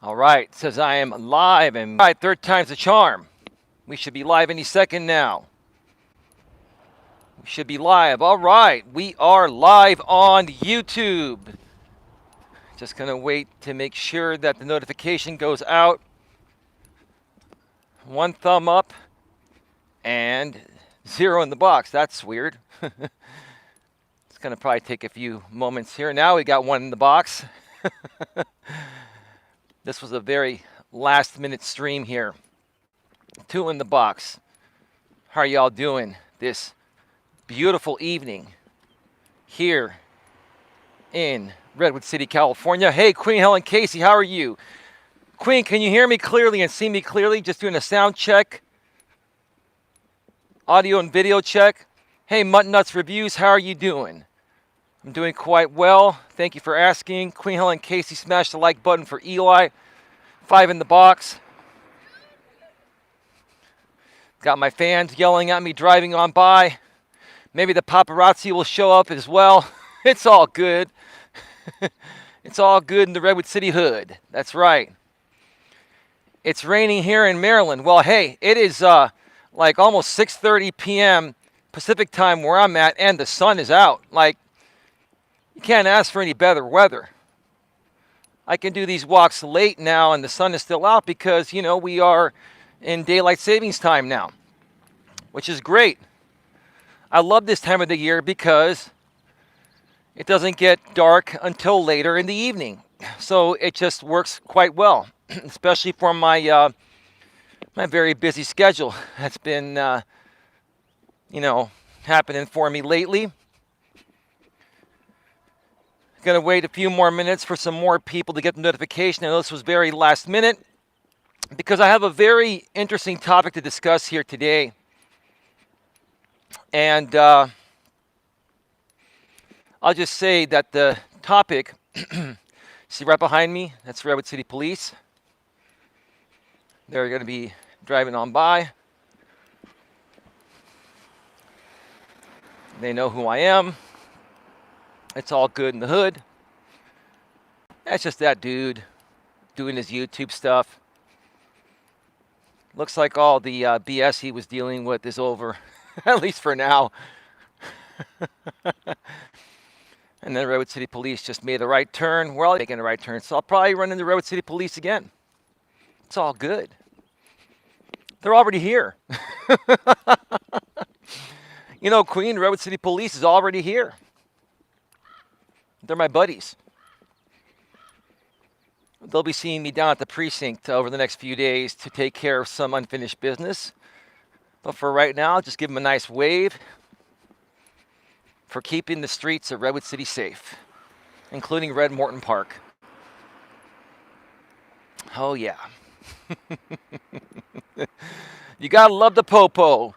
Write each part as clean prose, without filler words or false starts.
All right, it says I am live, and all right, third time's the charm. We should be live any second now. We should be live. All right, we are live on YouTube. Just gonna wait to make sure that the notification goes out. One thumb up and 0 in the box. That's weird. It's gonna probably take a few moments here. Now we got 1 in the box. This was a very last minute stream here. 2 in the box. How are y'all doing this beautiful evening here in Redwood City, California? Hey, Queen Helen Casey, how are you? Queen, can you hear me clearly and see me clearly? Just doing a sound check. Audio and video check. Hey, Mutton Nuts Reviews, how are you doing? I'm doing quite well. Thank you for asking. Queen Helen Casey, smash the like button for Eli. 5 in the box. Got my fans yelling at me driving on by. Maybe the paparazzi will show up as well. It's all good. It's all good in the Redwood City hood. That's right. It's raining here in Maryland. Well, hey, it is like almost 6:30 p.m. Pacific time where I'm at, and the sun is out. Like, you can't ask for any better weather. I can do these walks late now, and the sun is still out because, you know, we are in daylight savings time now, which is great. I love this time of the year because it doesn't get dark until later in the evening. So it just works quite well, especially for my my very busy schedule that's been, happening for me lately. Going to wait a few more minutes for some more people to get the notification. I know this was very last minute because I have a very interesting topic to discuss here today. And I'll just say that the topic, see right behind me, that's Redwood City Police. They're going to be driving on by. They know who I am. It's all good in the hood. That's just that dude doing his YouTube stuff. Looks like all the BS he was dealing with is over, at least for now. And then Redwood City Police just made a right turn. We're all making a right turn, so I'll probably run into Redwood City Police again. It's all good. They're already here. You know, Queen, Redwood City Police is already here. They're my buddies. They'll be seeing me down at the precinct over the next few days to take care of some unfinished business. But for right now, I'll just give them a nice wave for keeping the streets of Redwood City safe, including Red Morton Park. Oh, yeah. You gotta love the popo.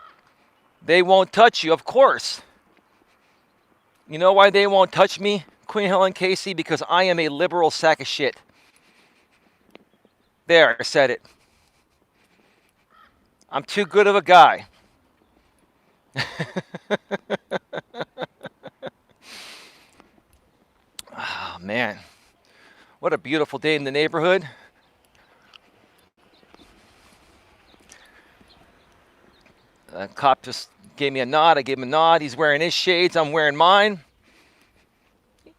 They won't touch you, of course. You know why they won't touch me, Queen Helen Casey? Because I am a liberal sack of shit. There, I said it. I'm too good of a guy. Oh, man. What a beautiful day in the neighborhood. The cop just gave me a nod. I gave him a nod. He's wearing his shades. I'm wearing mine.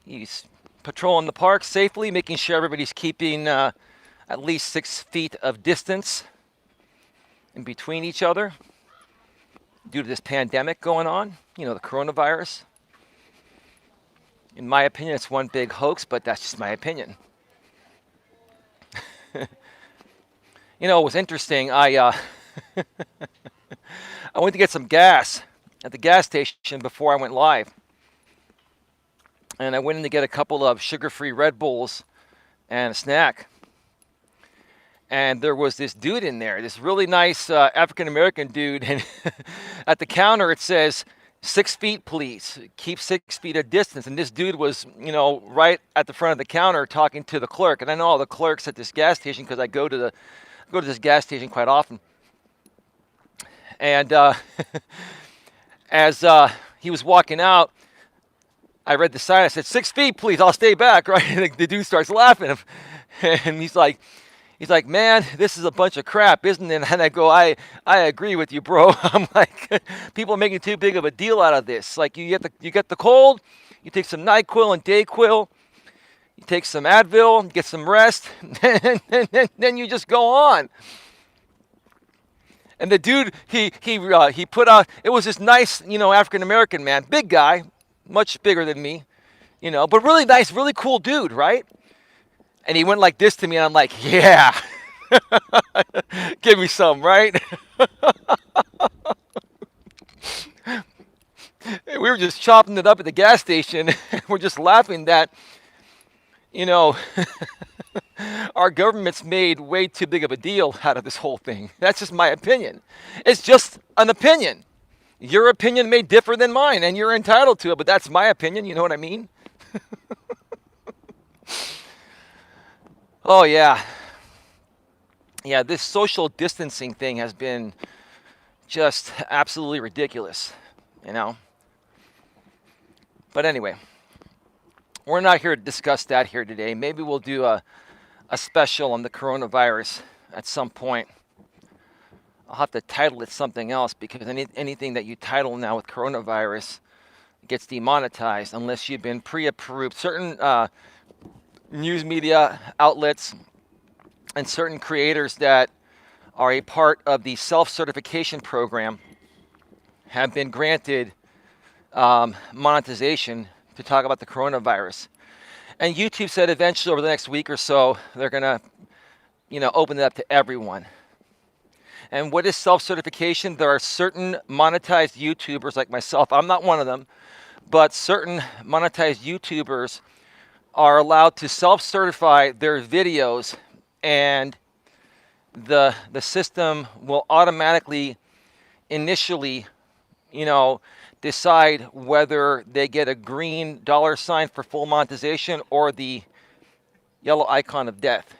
He's patrolling the park safely, making sure everybody's keeping at least 6 feet of distance in between each other due to this pandemic going on, you know, the coronavirus. In my opinion, it's one big hoax, but that's just my opinion. You know, it was interesting. I went to get some gas at the gas station before I went live. And I went in to get a couple of sugar-free Red Bulls and a snack. And there was this dude in there, this really nice African-American dude. And at the counter, it says, 6 feet, please. Keep 6 feet of distance. And this dude was, you know, right at the front of the counter talking to the clerk. And I know all the clerks at this gas station because I go to this gas station quite often. And as he was walking out, I read the sign. I said, 6 feet, please. I'll stay back, right? And the dude starts laughing. And he's like, He's like, man, this is a bunch of crap, isn't it? And I go, I agree with you, bro. I'm like, people are making too big of a deal out of this. Like, you get the cold, you take some NyQuil and Dayquil, you take some Advil, get some rest, and then you just go on. And the dude, he put out, it was this nice, African American man, big guy, much bigger than me, but really nice, really cool dude, right? And he went like this to me, and I'm like, yeah, give me some, right? And we were just chopping it up at the gas station. We're just laughing that, you know, our government's made way too big of a deal out of this whole thing. That's just my opinion. It's just an opinion. Your opinion may differ than mine, and you're entitled to it, but that's my opinion. You know what I mean? Oh, yeah. Yeah, this social distancing thing has been just absolutely ridiculous, you know? But anyway, we're not here to discuss that here today. Maybe we'll do a special on the coronavirus at some point. I'll have to title it something else because anything that you title now with coronavirus gets demonetized unless you've been pre-approved. Certain news media outlets and certain creators that are a part of the self-certification program have been granted monetization to talk about the coronavirus. And YouTube said eventually over the next week or so, they're going to, open it up to everyone. And what is self-certification? There are certain monetized YouTubers like myself. I'm not one of them, but certain monetized YouTubers are allowed to self-certify their videos, and the system will automatically initially, decide whether they get a green $ for full monetization or the yellow icon of death,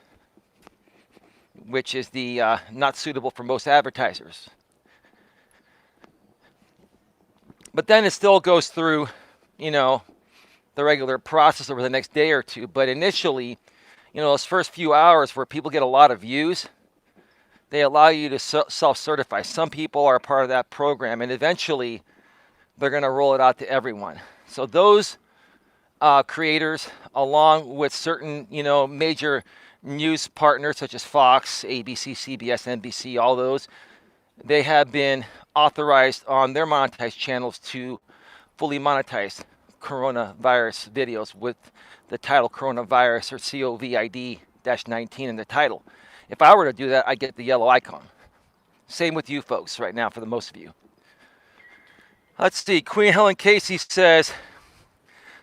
which is the not suitable for most advertisers. But then it still goes through, the regular process over the next day or two. But initially, those first few hours where people get a lot of views, they allow you to self-certify. Some people are a part of that program, and eventually they're going to roll it out to everyone. So those creators, along with certain, major news partners such as Fox, ABC, CBS, NBC, all those, they have been authorized on their monetized channels to fully monetize coronavirus videos with the title coronavirus or COVID-19 in the title. If I were to do that, I'd get the yellow icon. Same with you folks right now for the most of you. Let's see. Queen Helen Casey says,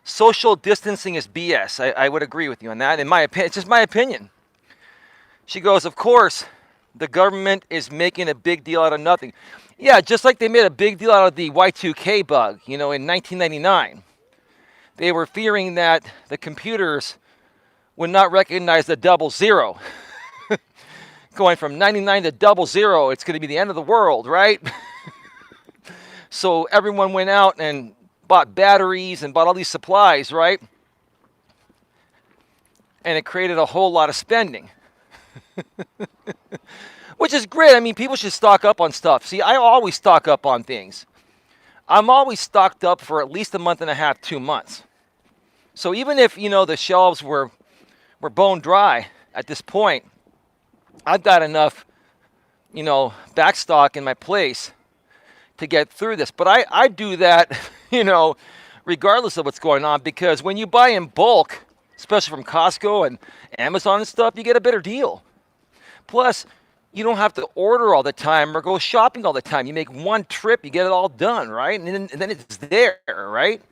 social distancing is BS. I would agree with you on that. In my opinion, it's just my opinion. She goes, of course, the government is making a big deal out of nothing. Yeah, just like they made a big deal out of the Y2K bug, in 1999. They were fearing that the computers would not recognize the 00. Going from 99 to 00, it's going to be the end of the world, right? So everyone went out and bought batteries and bought all these supplies, right? And it created a whole lot of spending. Which is great. I mean, people should stock up on stuff. See, I always stock up on things. I'm always stocked up for at least a month and a half, 2 months. So even if, the shelves were bone dry at this point, I've got enough, back stock in my place to get through this. But I do that, regardless of what's going on, because when you buy in bulk, especially from Costco and Amazon and stuff, you get a better deal. Plus, you don't have to order all the time or go shopping all the time. You make one trip, you get it all done, right? And then it's there, right?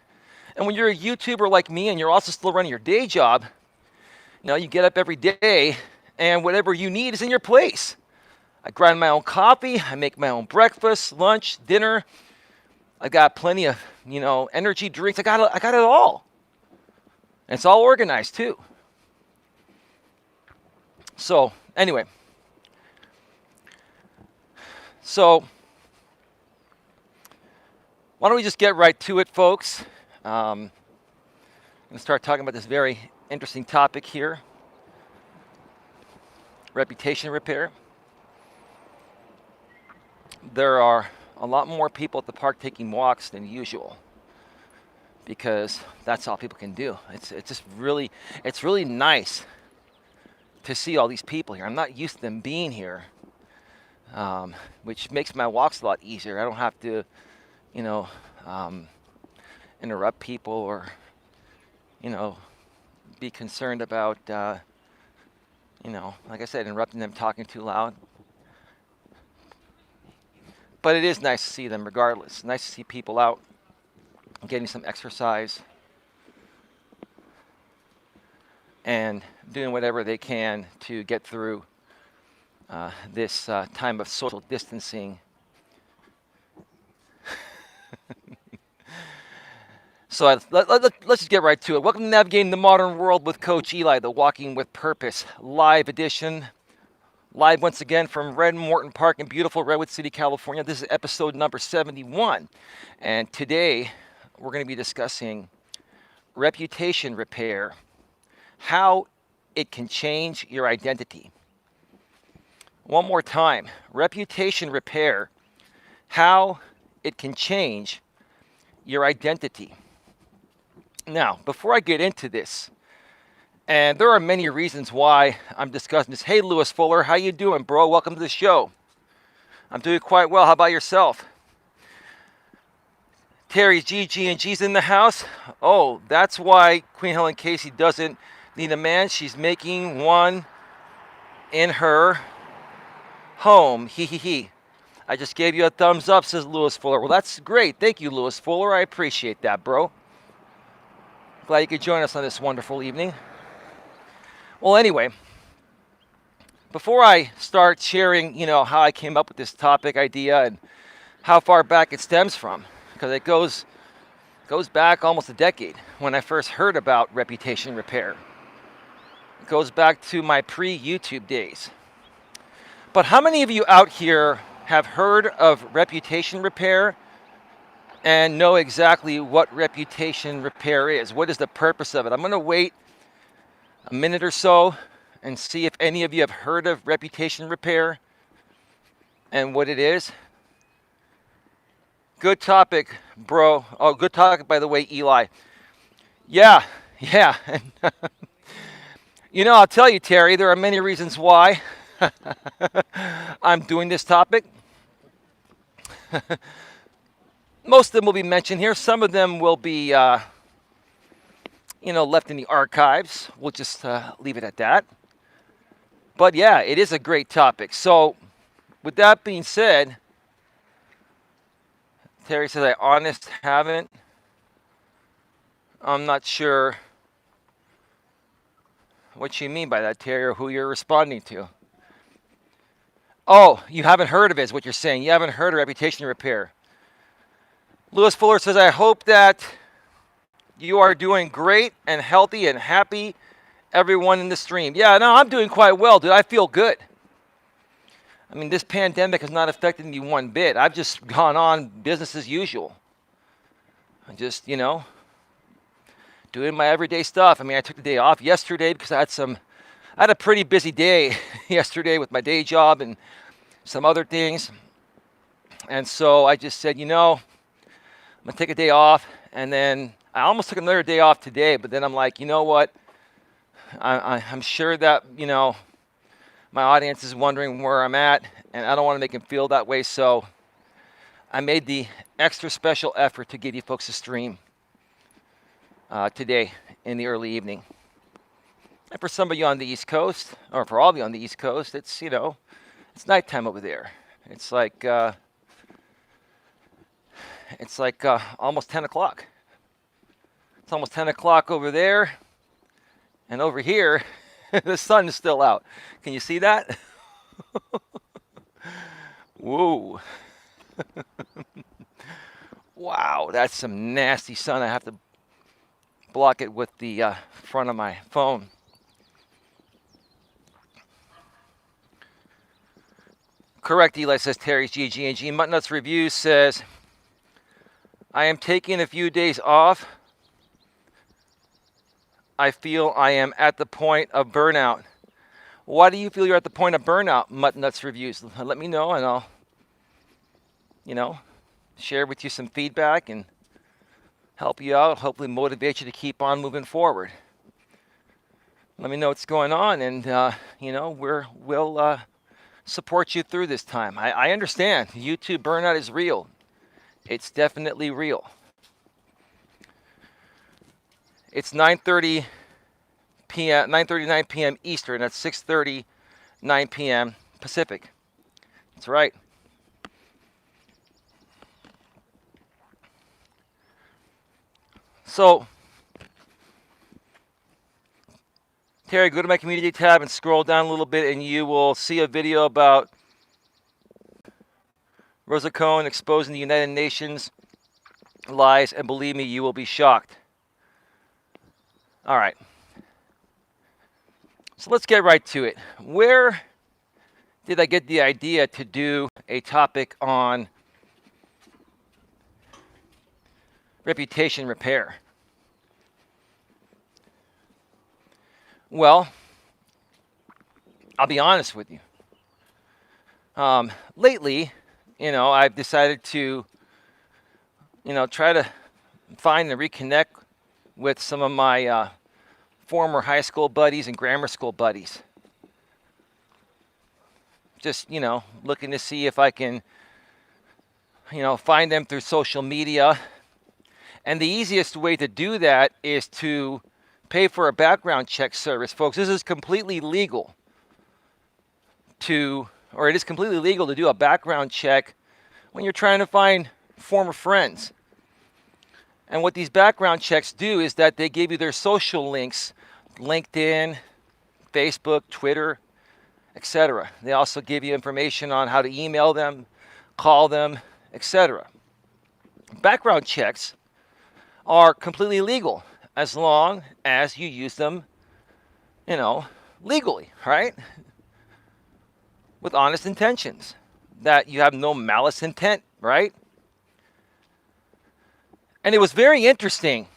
And when you're a YouTuber like me and you're also still running your day job, you get up every day and whatever you need is in your place. I grind my own coffee, I make my own breakfast, lunch, dinner. I got plenty of, energy drinks. I got it all. And it's all organized too. So, anyway. So, why don't we just get right to it, folks? I'm going to start talking about this very interesting topic here. reputation repair. There are a lot more people at the park taking walks than usual because that's all people can do. It's really nice to see all these people here. I'm not used to them being here, which makes my walks a lot easier. I don't have to, you know, interrupt people or, be concerned about, like I said, interrupting them talking too loud. But it is nice to see them regardless. Nice to see people out getting some exercise and doing whatever they can to get through this time of social distancing. So let's just get right to it. Welcome to Navigating the Modern World with Coach Eli, the Walking with Purpose live edition. Live once again from Red Morton Park in beautiful Redwood City, California. This is episode number 71. And today we're going to be discussing reputation repair, how it can change your identity. One more time, reputation repair, how it can change your identity. Now, before I get into this, and there are many reasons why I'm discussing this. Hey, Lewis Fuller, how you doing, bro? Welcome to the show. I'm doing quite well. How about yourself? Terry GG&G's in the house. Oh, that's why Queen Helen Casey doesn't need a man. She's making one in her home. He he he. I just gave you a thumbs up, says Lewis Fuller. Well, that's great. Thank you, Lewis Fuller. I appreciate that, bro. Glad you could join us on this wonderful evening. Well, anyway, before I start sharing, how I came up with this topic idea and how far back it stems from, because it goes back almost a decade when I first heard about reputation repair. It goes back to my pre-YouTube days. But how many of you out here have heard of reputation repair and know exactly what reputation repair is? What is the purpose of it? I'm going to wait a minute or so and see if any of you have heard of reputation repair and what it is. Good topic, bro. Oh, good topic, by the way, Eli. Yeah. I'll tell you, Terry, there are many reasons why I'm doing this topic. Most of them will be mentioned here. Some of them will be left in the archives. We'll just leave it at that. But yeah, it is a great topic. So with that being said, Terry says, I honest haven't. I'm not sure what you mean by that, Terry, or who you're responding to. Oh, you haven't heard of it is what you're saying. You haven't heard of reputation repair. Lewis Fuller says, I hope that you are doing great and healthy and happy, everyone in the stream. Yeah, no, I'm doing quite well, dude. I feel good. I mean, this pandemic has not affected me one bit. I've just gone on business as usual. I'm just, doing my everyday stuff. I mean, I took the day off yesterday because I had a pretty busy day yesterday with my day job and some other things. And so I just said, I'm going to take a day off, and then I almost took another day off today, but then I'm like, you know what? I'm sure that, my audience is wondering where I'm at, and I don't want to make them feel that way, so I made the extra special effort to give you folks a stream today in the early evening. And for some of you on the East Coast, or for all of you on the East Coast, it's, it's nighttime over there. It's like almost 10 o'clock. It's almost 10 o'clock over there. And over here, the sun is still out. Can you see that? Whoa. Wow, that's some nasty sun. I have to block it with the front of my phone. Correct, Eli, says Terry's GG&G. Muttnuts Review says, I am taking a few days off. I feel I am at the point of burnout. Why do you feel you're at the point of burnout? Mutt Nuts Reviews. Let me know, and I'll, share with you some feedback and help you out, hopefully motivate you to keep on moving forward. Let me know what's going on, and, we'll support you through this time. I understand. YouTube burnout is real. It's definitely real. It's 9:30 p.m., 9:39 p.m. Eastern. That's 6:39 p.m. Pacific. That's right. So, Terry, go to my community tab and scroll down a little bit, and you will see a video about Rosa Cohen exposing the United Nations lies, and believe me, you will be shocked. All right. So let's get right to it. Where did I get the idea to do a topic on reputation repair? Well, I'll be honest with you. Lately, I've decided to, try to find and reconnect with some of my former high school buddies and grammar school buddies. Just, looking to see if I can, find them through social media. And the easiest way to do that is to pay for a background check service. Folks, this is completely legal it is completely legal to do a background check when you're trying to find former friends. And what these background checks do is that they give you their social links, LinkedIn, Facebook, Twitter, etc. They also give you information on how to email them, call them, etc. Background checks are completely legal as long as you use them, legally, right? With honest intentions, that you have no malice intent, right? And it was very interesting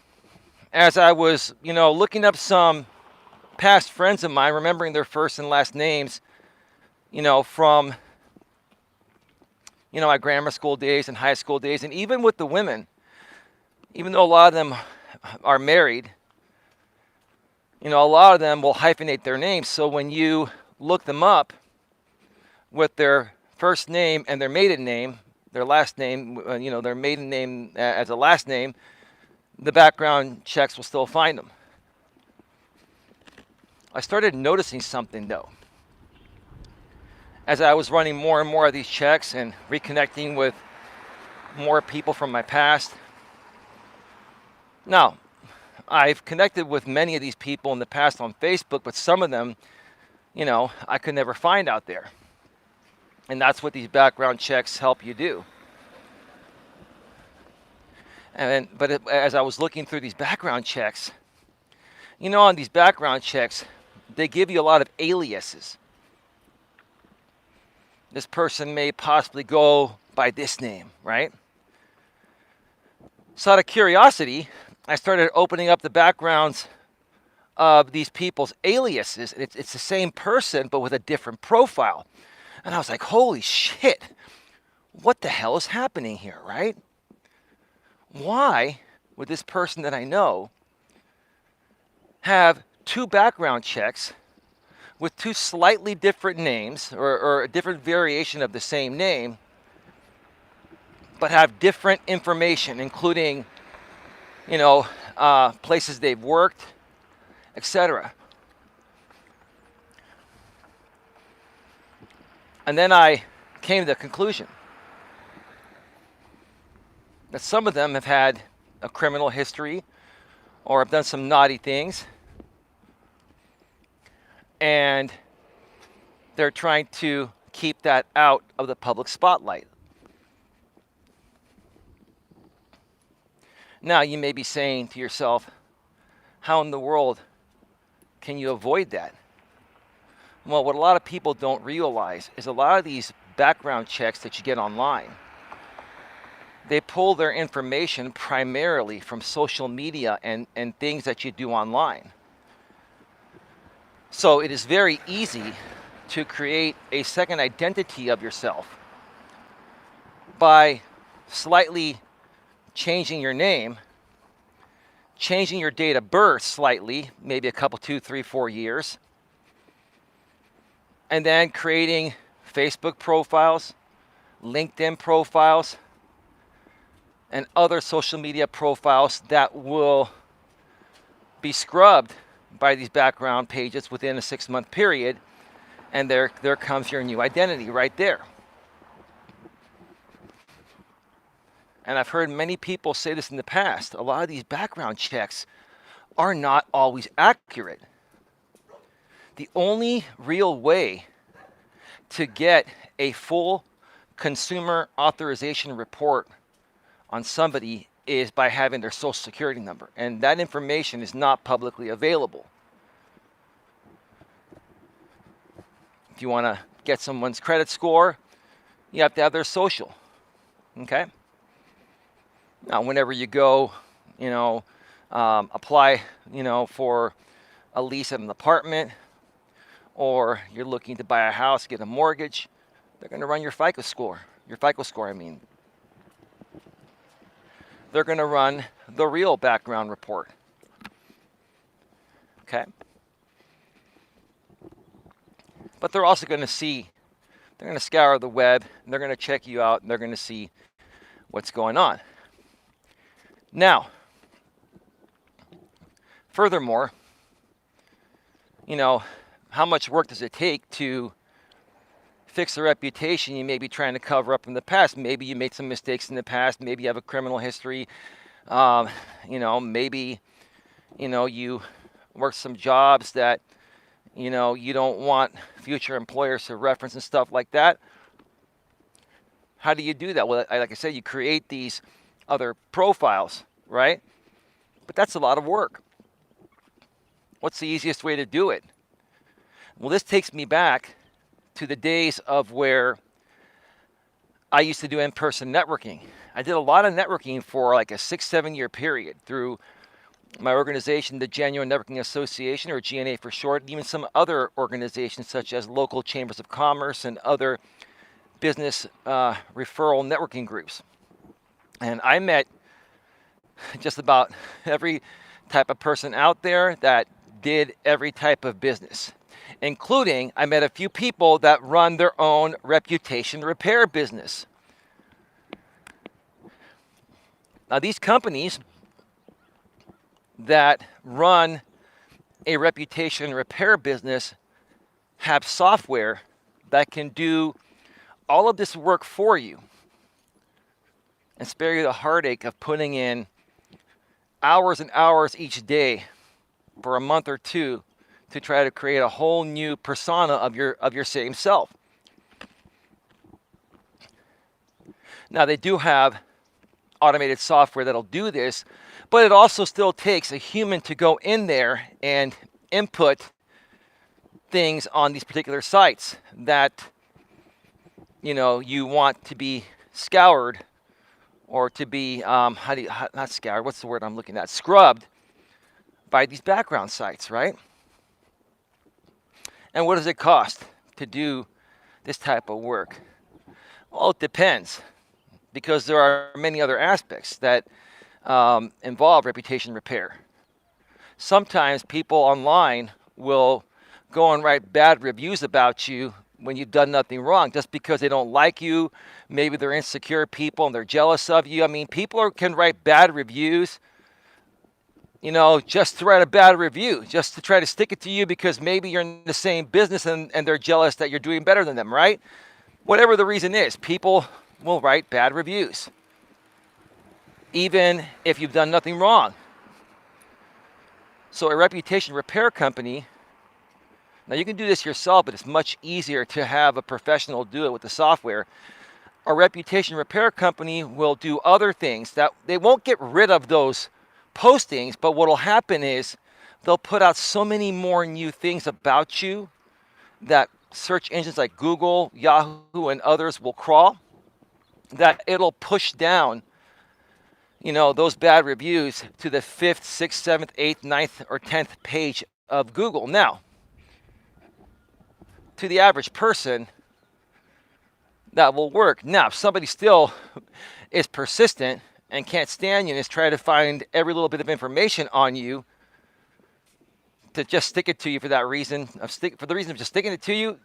as I was, looking up some past friends of mine, remembering their first and last names, from, my grammar school days and high school days. And even with the women, even though a lot of them are married, a lot of them will hyphenate their names. So when you look them up with their first name and their maiden name, their last name, their maiden name as a last name, the background checks will still find them. I started noticing something, though. As I was running more and more of these checks and reconnecting with more people from my past. Now, I've connected with many of these people in the past on Facebook, but some of them, I could never find out there. And that's what these background checks help you do. But as I was looking through these background checks, on these background checks, they give you a lot of aliases. This person may possibly go by this name, right? So out of curiosity, I started opening up the backgrounds of these people's aliases. It's the same person, but with a different profile. And I was like, holy shit, what the hell is happening here, right? Why would this person that I know have two background checks with two slightly different names or a different variation of the same name, but have different information, including, places they've worked, etc.? And then I came to the conclusion that some of them have had a criminal history or have done some naughty things, and they're trying to keep that out of the public spotlight. Now, you may be saying to yourself, how in the world can you avoid that? Well, what a lot of people don't realize is a lot of these background checks that you get online, they pull their information primarily from social media and things that you do online. So it is very easy to create a second identity of yourself by slightly changing your name, changing your date of birth slightly, maybe a couple, 2, 3, 4 years, and then creating Facebook profiles, LinkedIn profiles, and other social media profiles that will be scrubbed by these background pages within a 6-month period, and there comes your new identity right there. And I've heard many people say this in the past, a lot of these background checks are not always accurate. The only real way to get a full consumer authorization report on somebody is by having their social security number, and that information is not publicly available. If you want to get someone's credit score, you have to have their social, okay? Now, whenever you go, apply, for a lease of an apartment, or you're looking to buy a house, get a mortgage, they're going to run your FICO score. They're going to run the real background report. Okay? But they're also going to they're going to scour the web, and they're going to check you out, and they're going to see what's going on. Now, furthermore, how much work does it take to fix a reputation you may be trying to cover up in the past? Maybe you made some mistakes in the past. Maybe you have a criminal history. Maybe, you worked some jobs that, you don't want future employers to reference and stuff like that. How do you do that? Well, like I said, you create these other profiles, right? But that's a lot of work. What's the easiest way to do it? Well, this takes me back to the days of where I used to do in-person networking. I did a lot of networking for like a 6-7 year period through my organization, the Genuine Networking Association, or GNA for short, and even some other organizations such as local chambers of commerce and other business referral networking groups. And I met just about every type of person out there that did every type of business, including I met a few people that run their own reputation repair business. Now, these companies that run a reputation repair business have software that can do all of this work for you and spare you the heartache of putting in hours and hours each day for a month or two to try to create a whole new persona of your same self. Now, they do have automated software that'll do this, but it also still takes a human to go in there and input things on these particular sites that you want to be scoured, or to be not scoured, what's the word I'm looking at, scrubbed by these background sites, right? And what does it cost to do this type of work? Well, it depends, because there are many other aspects that involve reputation repair. Sometimes people online will go and write bad reviews about you when you've done nothing wrong, just because they don't like you. Maybe they're insecure people and they're jealous of you. I mean, people can write bad reviews, just to write a bad review, just to try to stick it to you because maybe you're in the same business and they're jealous that you're doing better than them, right? Whatever the reason is, people will write bad reviews, even if you've done nothing wrong. So a reputation repair company, now you can do this yourself, but it's much easier to have a professional do it with the software. A reputation repair company will do other things that they won't get rid of those postings, but what will happen is they'll put out so many more new things about you that search engines like Google, Yahoo, and others will crawl, that it'll push down those bad reviews to the 5th, 6th, 7th, 8th, 9th, or 10th page of Google. Now, to the average person, that will work. Now, if somebody still is persistent and can't stand you and is trying to find every little bit of information on you to just stick it to you for that reason, for the reason of just sticking it to you,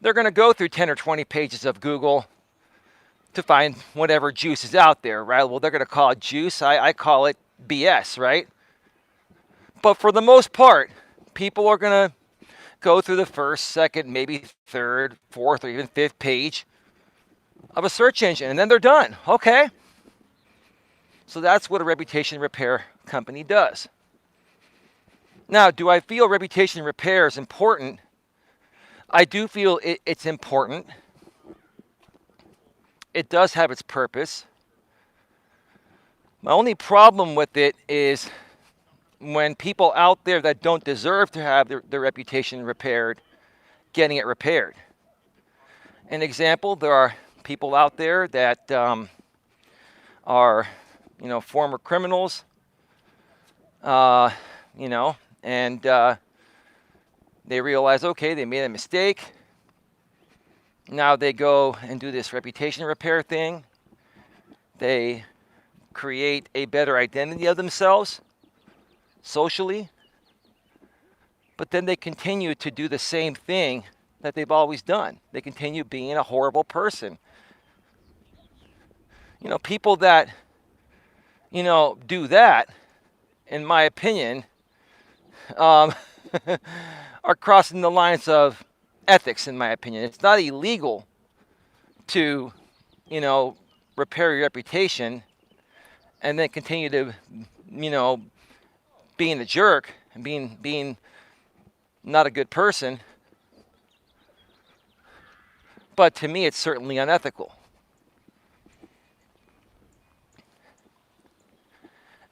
they're going to go through 10 or 20 pages of Google to find whatever juice is out there, right? Well, they're going to call it juice. I call it BS, right? But for the most part, people are going to go through the first, second, maybe third, fourth, or even fifth page of a search engine, and then they're done. Okay. So that's what a reputation repair company does. Now, do I feel reputation repair is important? I do feel it's important. It does have its purpose. My only problem with it is when people out there that don't deserve to have their reputation repaired, getting it repaired. An example, there are people out there that are, former criminals, and they realize, okay, they made a mistake. Now they go and do this reputation repair thing. They create a better identity of themselves socially, but then they continue to do the same thing that they've always done. They continue being a horrible person. People that, do that, in my opinion, are crossing the lines of ethics, in my opinion. It's not illegal to, repair your reputation and then continue to, being a jerk and being not a good person. But to me, it's certainly unethical.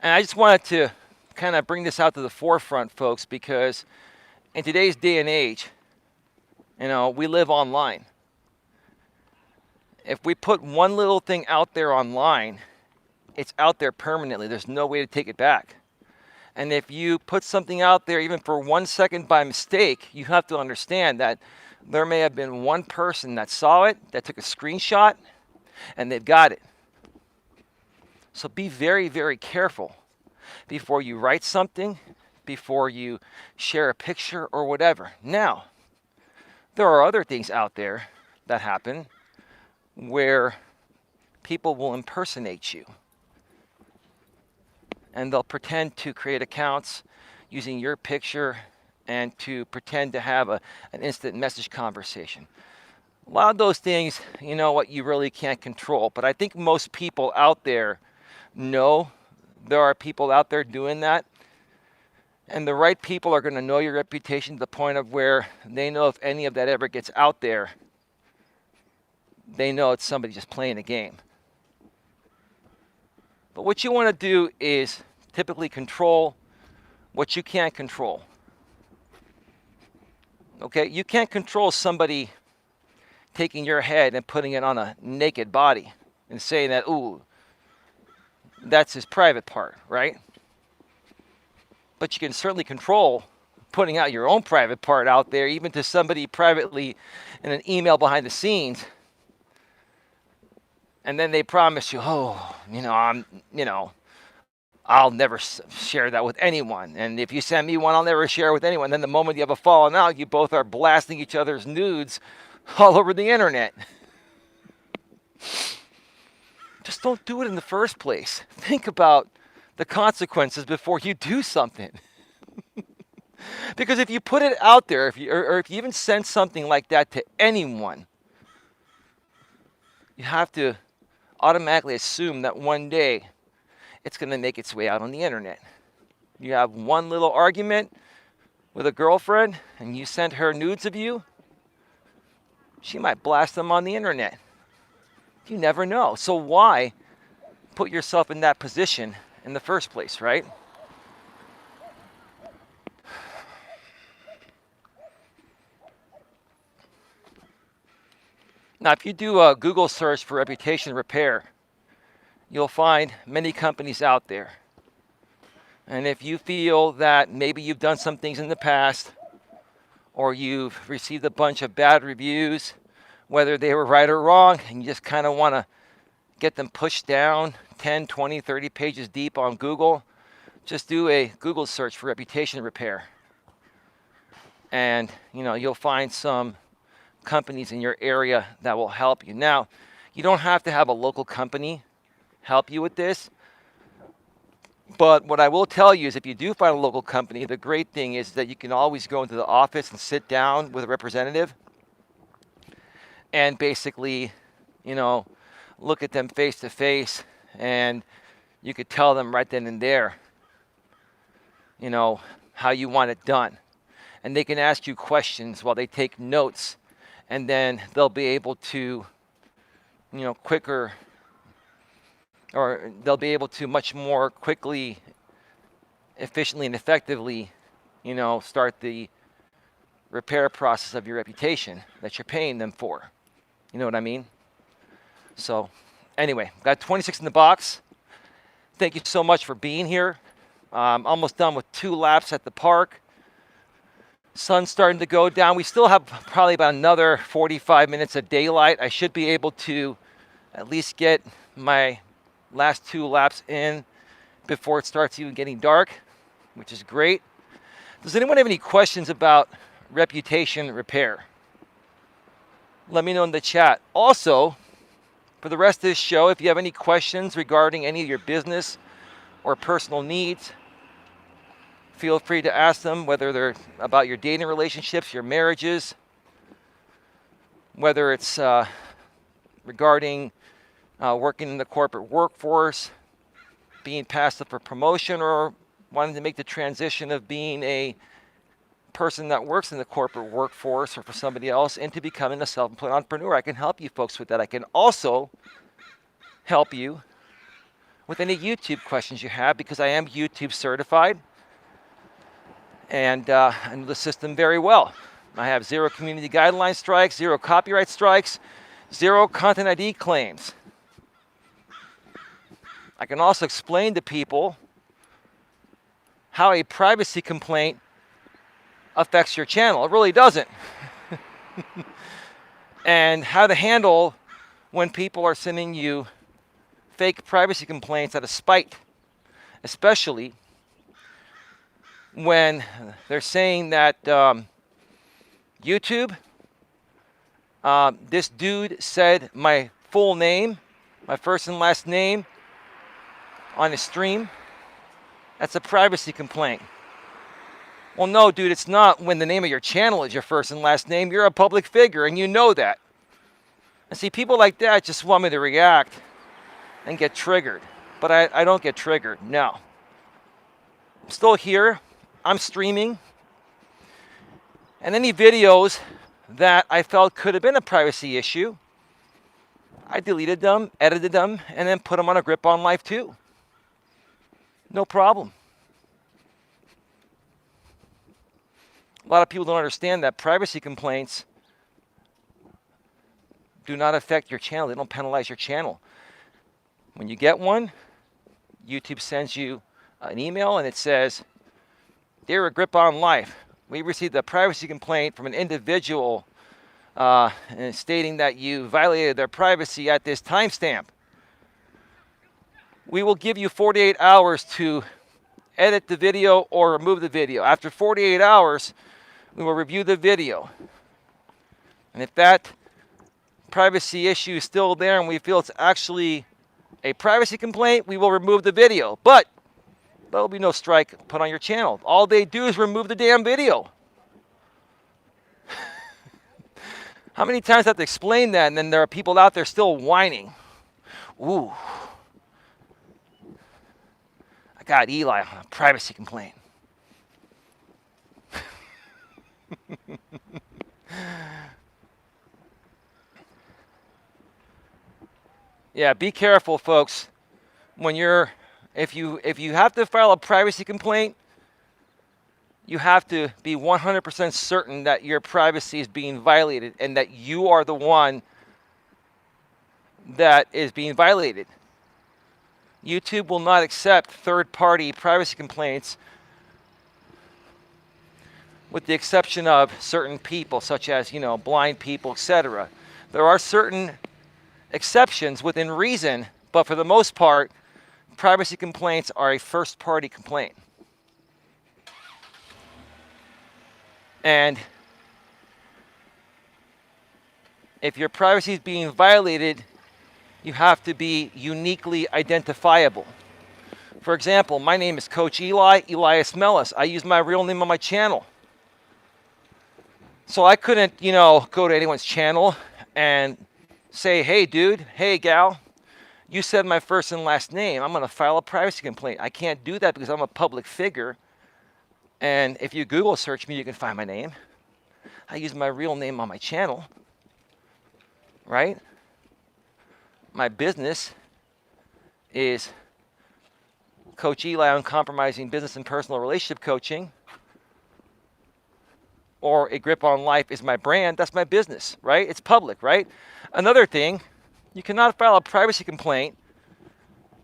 And I just wanted to kind of bring this out to the forefront, folks, because in today's day and age, we live online. If we put one little thing out there online, it's out there permanently. There's no way to take it back. And if you put something out there even for 1 second by mistake, you have to understand that there may have been one person that saw it, that took a screenshot, and they've got it. So be very, very careful before you write something, before you share a picture or whatever. Now, there are other things out there that happen where people will impersonate you. And they'll pretend to create accounts using your picture and to pretend to have an instant message conversation. A lot of those things, you really can't control. But I think most people out there know there are people out there doing that. And the right people are going to know your reputation to the point of where they know if any of that ever gets out there, they know it's somebody just playing a game. But what you want to do is typically control what you can't control. Okay, you can't control somebody taking your head and putting it on a naked body and saying that, ooh, that's his private part, right? But you can certainly control putting out your own private part out there, even to somebody privately in an email behind the scenes. And then they promise you, I'll never share that with anyone. And if you send me one, I'll never share it with anyone. Then the moment you have a falling out, you both are blasting each other's nudes all over the internet. Just don't do it in the first place. Think about the consequences before you do something. Because if you put it out there, if you even send something like that to anyone, you have to automatically assume that one day it's going to make its way out on the internet. You have one little argument with a girlfriend and you send her nudes of you, she might blast them on the internet. You never know. So why put yourself in that position in the first place, right? Now, if you do a Google search for reputation repair, you'll find many companies out there. And if you feel that maybe you've done some things in the past, or you've received a bunch of bad reviews, whether they were right or wrong, and you just kind of want to get them pushed down 10, 20, 30 pages deep on Google, just do a Google search for reputation repair. And, you'll find some companies in your area that will help you. Now, you don't have to have a local company help you with this. But what I will tell you is if you do find a local company, the great thing is that you can always go into the office and sit down with a representative and basically, look at them face to face, and you could tell them right then and there, how you want it done. And they can ask you questions while they take notes, and then they'll be able to, quicker, or they'll be able to much more quickly, efficiently, and effectively, start the repair process of your reputation that you're paying them for. You know what I mean? So, anyway, got 26 in the box. Thank you so much for being here. Almost done with 2 laps at the park. Sun's starting to go down. We still have probably about another 45 minutes of daylight. I should be able to at least get my last 2 laps in before it starts even getting dark, which is great. Does anyone have any questions about reputation repair? Let me know in the chat. Also, for the rest of this show, if you have any questions regarding any of your business or personal needs, feel free to ask them, whether they're about your dating relationships, your marriages, whether it's regarding working in the corporate workforce, being passed up for promotion, or wanting to make the transition of being a person that works in the corporate workforce or for somebody else into becoming a self-employed entrepreneur. I can help you folks with that. I can also help you with any YouTube questions you have, because I am YouTube certified, and I know the system very well. I have 0 community guideline strikes, 0 copyright strikes, 0 content ID claims. I can also explain to people how a privacy complaint affects your channel. It really doesn't. And how to handle when people are sending you fake privacy complaints out of spite, especially when they're saying that YouTube, this dude said my full name, my first and last name on his stream. That's a privacy complaint. Well, no, dude, it's not when the name of your channel is your first and last name. You're a public figure, and you know that. And see, people like that just want me to react and get triggered. But I don't get triggered, no. I'm still here. I'm streaming. And any videos that I felt could have been a privacy issue, I deleted them, edited them, and then put them on a Grip on Life too. No problem. A lot of people don't understand that privacy complaints do not affect your channel. They don't penalize your channel. When you get one, YouTube sends you an email and it says, "Dear Grip on Life, we received a privacy complaint from an individual stating that you violated their privacy at this timestamp. We will give you 48 hours to edit the video or remove the video. After 48 hours, we will review the video. And if that privacy issue is still there and we feel it's actually a privacy complaint, we will remove the video. But there will be no strike put on your channel. All they do is remove the damn video." How many times I have to explain that, and then there are people out there still whining? Ooh, I got Eli on a privacy complaint. Yeah, be careful, folks. When if you have to file a privacy complaint, you have to be 100% certain that your privacy is being violated and that you are the one that is being violated. YouTube will not accept third-party privacy complaints with the exception of certain people, such as, blind people, etc. There are certain exceptions within reason, but for the most part, privacy complaints are a first-party complaint. And if your privacy is being violated, you have to be uniquely identifiable. For example, my name is Coach Eli, Elias Melas. I use my real name on my channel. So I couldn't, go to anyone's channel and say, hey, dude, hey, gal, you said my first and last name. I'm going to file a privacy complaint. I can't do that because I'm a public figure. And if you Google search me, you can find my name. I use my real name on my channel, right? My business is Coach Eli, Uncompromising Business and Personal Relationship Coaching. Or A Grip on Life is my brand. That's my business, right? It's public, right? Another thing, you cannot file a privacy complaint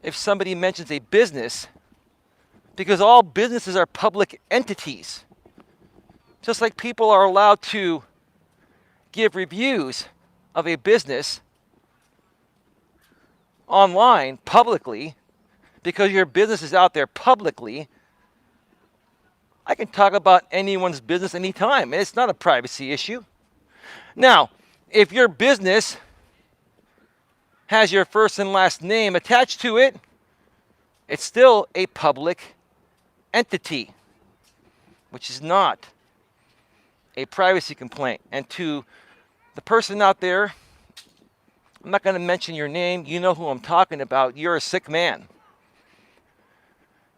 if somebody mentions a business, because all businesses are public entities. Just like people are allowed to give reviews of a business online publicly, because your business is out there publicly, I can talk about anyone's business anytime. It's not a privacy issue. Now, if your business has your first and last name attached to it, it's still a public entity, which is not a privacy complaint. And to the person out there, I'm not going to mention your name. You know who I'm talking about. You're a sick man.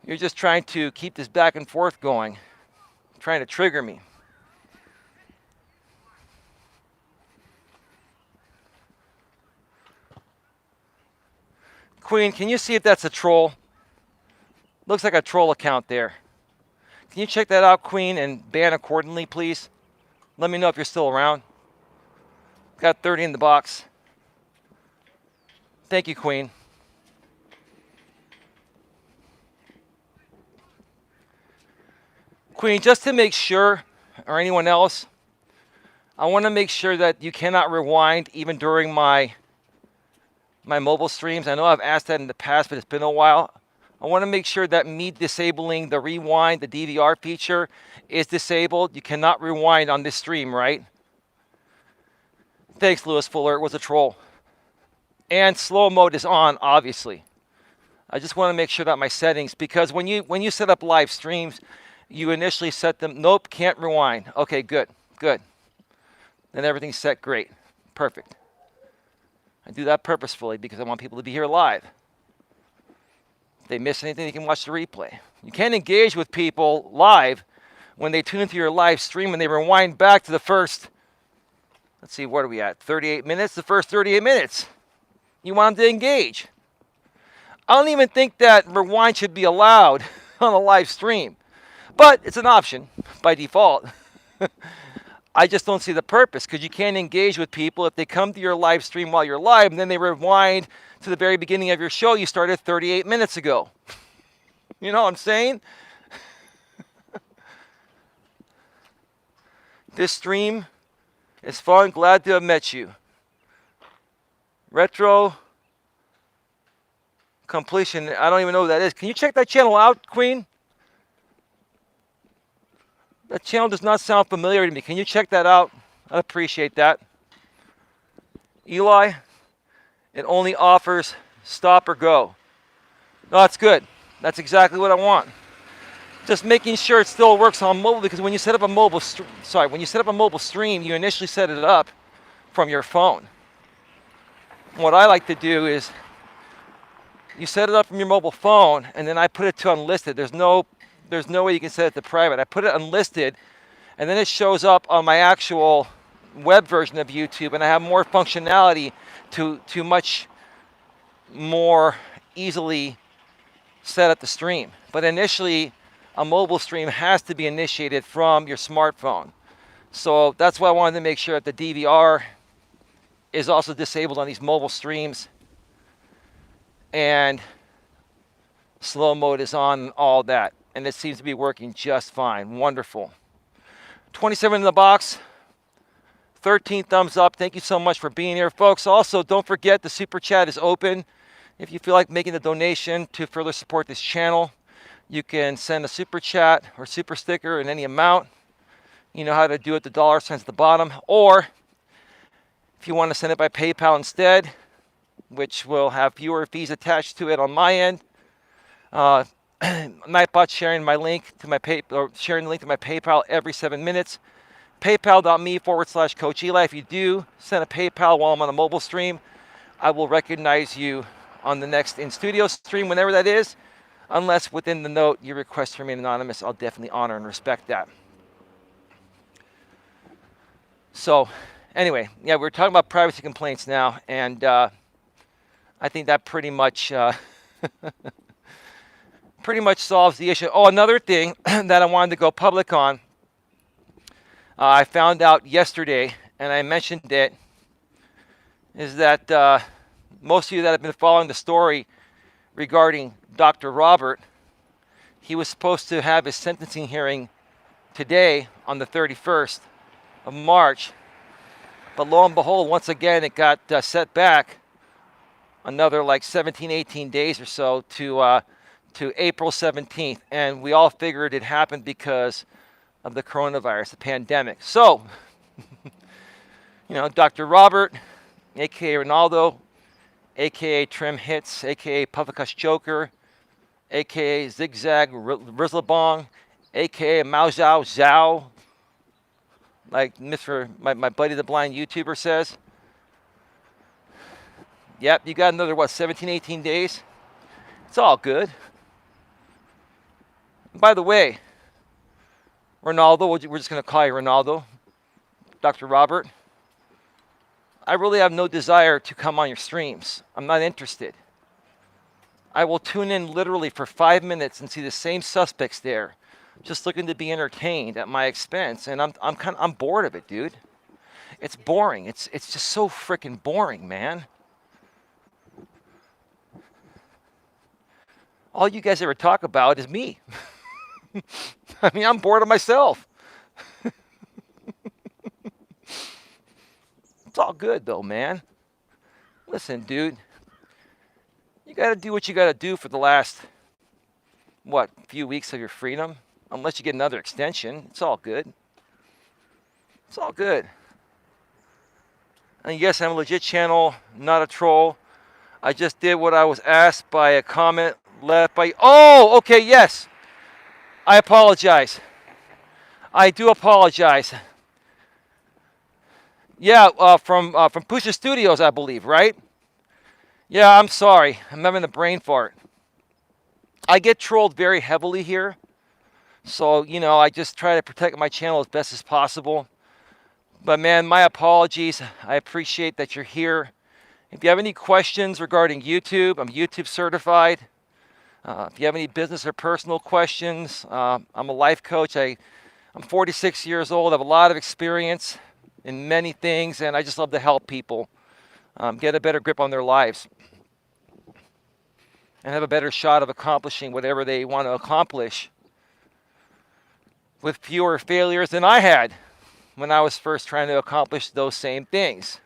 You're just trying to keep this back and forth going, trying to trigger me. Queen, can you see if that's a troll? Looks like a troll account there. Can you check that out, Queen, and ban accordingly, please? Let me know if you're still around. Got 30 in the box. Thank you, Queen. Queen, just to make sure, or anyone else, I want to make sure that you cannot rewind even during my mobile streams. I know I've asked that in the past, but it's been a while. I want to make sure that me disabling the rewind, the DVR feature, is disabled. You cannot rewind on this stream, right? Thanks, Lewis Fuller. It was a troll. And slow mode is on, obviously. I just want to make sure that my settings, because when you set up live streams, you initially set them, nope, can't rewind. Okay, good. Then everything's set, great, perfect. I do that purposefully because I want people to be here live. If they miss anything, they can watch the replay. You can't engage with people live when they tune into your live stream and they rewind back to the first, let's see, what are we at, 38 minutes? The first 38 minutes. You want them to engage. I don't even think that rewind should be allowed on a live stream. But it's an option by default. I just don't see the purpose, because you can't engage with people if they come to your live stream while you're live and then they rewind to the very beginning of your show you started 38 minutes ago. You know what I'm saying? This stream is fun. Glad to have met you. Retro completion. I don't even know what that is. Can you check that channel out, Queen? That channel does not sound familiar to me. Can you check that out? I'd appreciate that. Eli, it only offers stop or go. No, that's good. That's exactly what I want. Just making sure it still works on mobile, because when you set up a mobile stream, you initially set it up from your phone. What I like to do is you set it up from your mobile phone, and then I put it to unlisted. There's no way you can set it to private. I put it unlisted, and then it shows up on my actual web version of YouTube, and I have more functionality to much more easily set up the stream. But initially, a mobile stream has to be initiated from your smartphone. So that's why I wanted to make sure that the DVR is also disabled on these mobile streams, and slow mode is on and all that. And it seems to be working just fine. Wonderful. 27 in the box. 13 thumbs up. Thank you so much for being here, folks. Also, don't forget the super chat is open. If you feel like making a donation to further support this channel, you can send a super chat or super sticker in any amount. You know how to do it, the dollar signs at the bottom. Or if you want to send it by PayPal instead, which will have fewer fees attached to it on my end. Nightbot sharing my link to my sharing the link to my PayPal every 7 minutes. PayPal.me/Coach Eli. If you do send a PayPal while I'm on a mobile stream, I will recognize you on the next in-studio stream, whenever that is. Unless within the note you request to remain anonymous, I'll definitely honor and respect that. So, anyway, yeah, we're talking about privacy complaints now, and I think that pretty much solves the issue. Oh, another thing that I wanted to go public on. I found out yesterday, and I mentioned it, is that most of you that have been following the story regarding Dr. Robert, he was supposed to have his sentencing hearing today on the 31st of March, but lo and behold, once again, it got set back another like 17, 18 days or so to April 17th, and we all figured it happened because of the coronavirus, the pandemic. So, you know, Dr. Robert, a.k.a. Ronaldo, a.k.a. Trim Hits, a.k.a. Puffacush Joker, a.k.a. Zigzag Rizzlebong, a.k.a. Mao Zhao Zhao, like my buddy the blind YouTuber says. Yep, you got another, 17, 18 days? It's all good. And by the way, Ronaldo, we're just going to call you Ronaldo, Dr. Robert, I really have no desire to come on your streams. I'm not interested. I will tune in literally for 5 minutes and see the same suspects there, just looking to be entertained at my expense, and I'm bored of it, dude. It's boring. It's just so freaking boring, man. All you guys ever talk about is me. I mean, I'm bored of myself. It's all good, though, man. Listen, dude. You got to do what you got to do for the last, few weeks of your freedom. Unless you get another extension. It's all good. It's all good. And yes, I'm a legit channel, not a troll. I just did what I was asked by a comment left by... Oh, okay, yes. I apologize. I do apologize. Yeah, from Pusha Studios, I believe, right? Yeah, I'm sorry. I'm having a brain fart. I get trolled very heavily here. So, you know, I just try to protect my channel as best as possible. But, man, my apologies. I appreciate that you're here. If you have any questions regarding YouTube, I'm YouTube certified. If you have any business or personal questions, I'm a life coach. I'm 46 years old. I have a lot of experience in many things, and I just love to help people get a better grip on their lives and have a better shot of accomplishing whatever they want to accomplish with fewer failures than I had when I was first trying to accomplish those same things.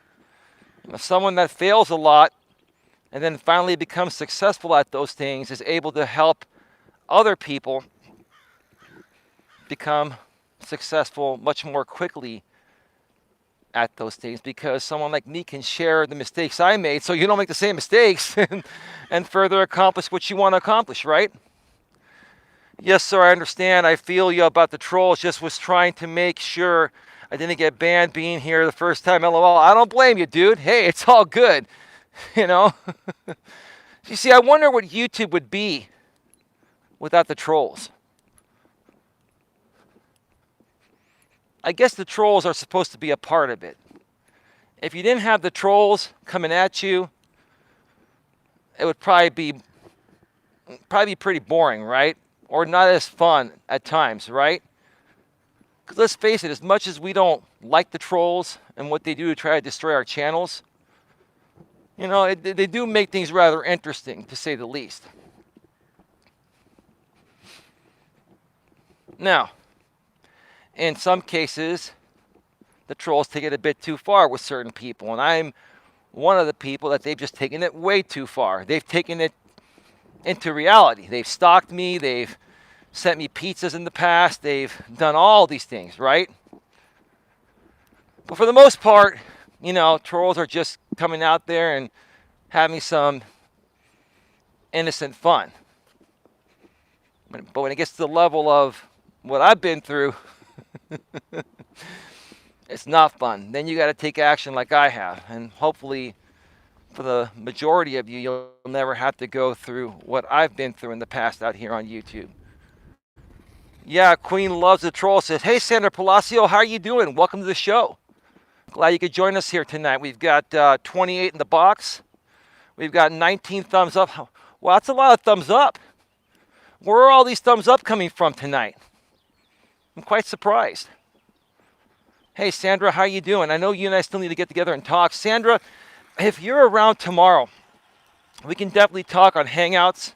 You know, someone that fails a lot and then finally becomes successful at those things is able to help other people become successful much more quickly at those things, because someone like me can share the mistakes I made so you don't make the same mistakes and further accomplish what you want to accomplish, right? Yes, sir, I understand. I feel you about the trolls. Just was trying to make sure I didn't get banned being here the first time. LOL. I don't blame you, dude. Hey, it's all good. You know? You see, I wonder what YouTube would be without the trolls. I guess the trolls are supposed to be a part of it. If you didn't have the trolls coming at you, it would probably be pretty boring, right? Or not as fun at times, right? Because let's face it, as much as we don't like the trolls and what they do to try to destroy our channels, you know, they do make things rather interesting, to say the least. Now, in some cases, the trolls take it a bit too far with certain people. And I'm one of the people that they've just taken it way too far. They've taken it into reality. They've stalked me. They've sent me pizzas in the past. They've done all these things, right? But for the most part, you know, trolls are just coming out there and having some innocent fun. But when it gets to the level of what I've been through, it's not fun. Then you got to take action like I have. And hopefully, for the majority of you, you'll never have to go through what I've been through in the past out here on YouTube. Yeah, Queen loves the troll. Says, hey, Sandra Palacio, how are you doing? Welcome to the show. Glad you could join us here tonight. We've got 28 in the box. We've got 19 thumbs up. Wow, that's a lot of thumbs up. Where are all these thumbs up coming from tonight? I'm quite surprised. Hey, Sandra, how are you doing? I know you and I still need to get together and talk. Sandra, if you're around tomorrow, we can definitely talk on Hangouts.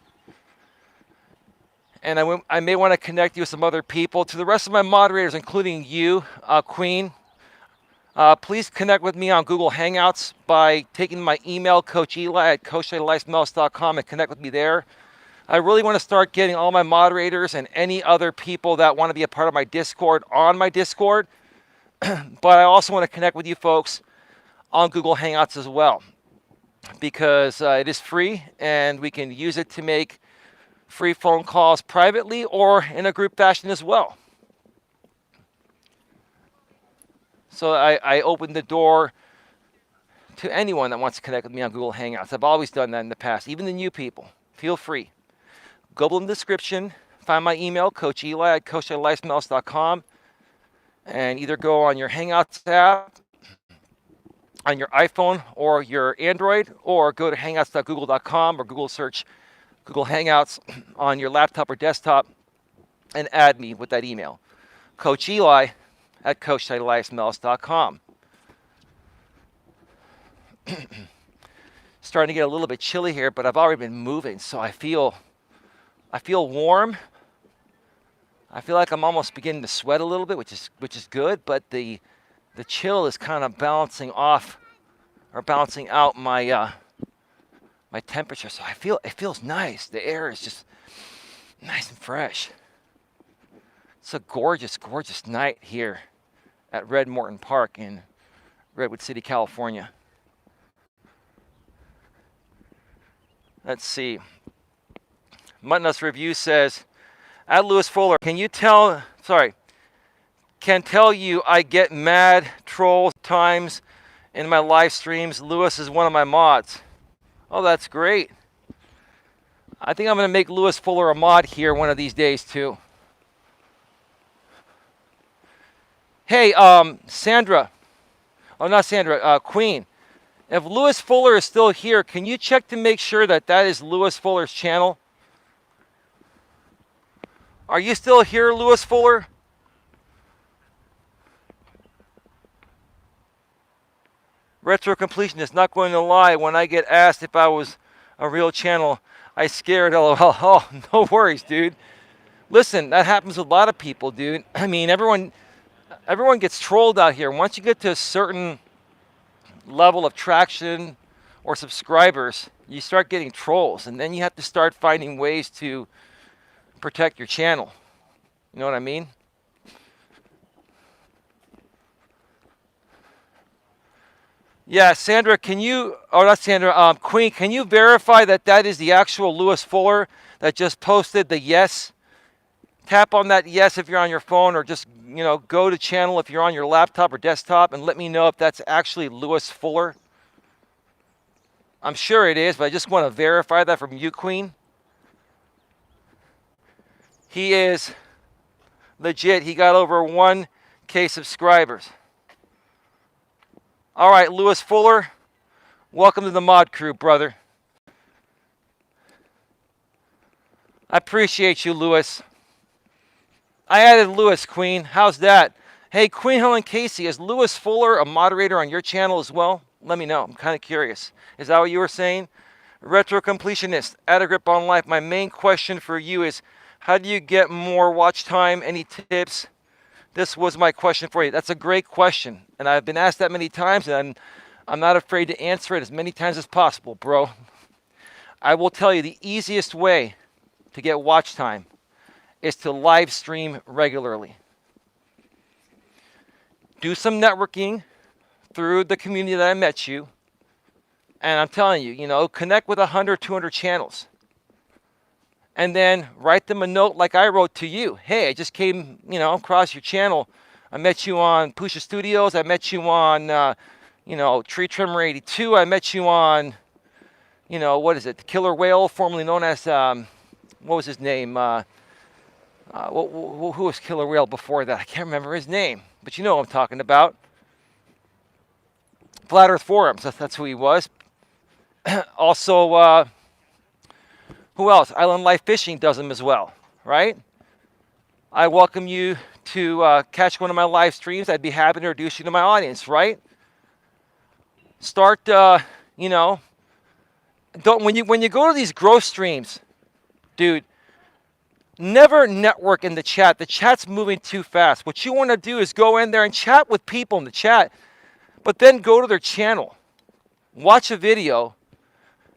And I may want to connect you with some other people. To the rest of my moderators, including you, Queen, please connect with me on Google Hangouts by taking my email, Coach Eli at coacheli.com, and connect with me there. I really want to start getting all my moderators and any other people that want to be a part of my Discord on my Discord. But I also want to connect with you folks on Google Hangouts as well, because it is free and we can use it to make free phone calls privately or in a group fashion as well. So I opened the door to anyone that wants to connect with me on Google Hangouts. I've always done that in the past, even the new people. Feel free. Go below in the description, find my email, Coach Eli at coacheli.com, and either go on your Hangouts app on your iPhone or your Android, or go to hangouts.google.com or Google search Google Hangouts on your laptop or desktop and add me with that email. Coach Eli at coacheli.com. Starting to get a little bit chilly here, but I've already been moving, so I feel warm. I feel like I'm almost beginning to sweat a little bit, which is good, but the chill is kind of balancing off or balancing out my my temperature. So it feels nice. The air is just nice and fresh. It's a gorgeous, gorgeous night here at Red Morton Park in Redwood City, California. Let's see. Muttonus Review says, at Lewis Fuller, can tell you I get mad troll times in my live streams. Lewis is one of my mods. Oh, that's great. I think I'm going to make Lewis Fuller a mod here one of these days too. Hey, Sandra. Oh, not Sandra. Queen. If Lewis Fuller is still here, can you check to make sure that is Lewis Fuller's channel? Are you still here, Lewis Fuller? Retro Completionist, not going to lie, when I get asked if I was a real channel, I scared, LOL. Oh, no worries, dude. Listen, that happens with a lot of people, dude. I mean, everyone gets trolled out here. Once you get to a certain level of traction or subscribers, you start getting trolls, and then you have to start finding ways to protect your channel. You know what I mean? Yeah, Sandra, not Sandra, Queen, can you verify that is the actual Lewis Fuller that just posted the yes? Tap on that yes if you're on your phone, or just, go to channel if you're on your laptop or desktop and let me know if that's actually Lewis Fuller. I'm sure it is, but I just want to verify that from you, Queen. He is legit. He got over 1K subscribers. All right, Lewis Fuller, welcome to the mod crew, brother. I appreciate you, Lewis. I added Lewis, Queen. How's that? Hey, Queen Helen Casey, is Lewis Fuller a moderator on your channel as well? Let me know. I'm kind of curious. Is that what you were saying? Retro Completionist, Add a Grip on Life. My main question for you is, how do you get more watch time? Any tips This was my question for you. That's a great question, and I've been asked that many times, and I'm not afraid to answer it as many times as possible, bro. I will tell you the easiest way to get watch time is to live stream regularly. Do some networking through the community that I met you, and I'm telling you, connect with 100, 200 channels. And then write them a note like I wrote to you. Hey, I just came, across your channel. I met you on Pusha Studios. I met you on, Tree Trimmer 82. I met you on, what is it? Killer Whale, formerly known as, what was his name? Who was Killer Whale before that? I can't remember his name, but you know what I'm talking about. Flat Earth Forums, that's who he was. Also, who else? Island Life Fishing does them as well, right? I welcome you to catch one of my live streams. I'd be happy to introduce you to my audience, right? Start, don't when you go to these growth streams, dude, never network in the chat. The chat's moving too fast. What you want to do is go in there and chat with people in the chat, but then go to their channel, watch a video,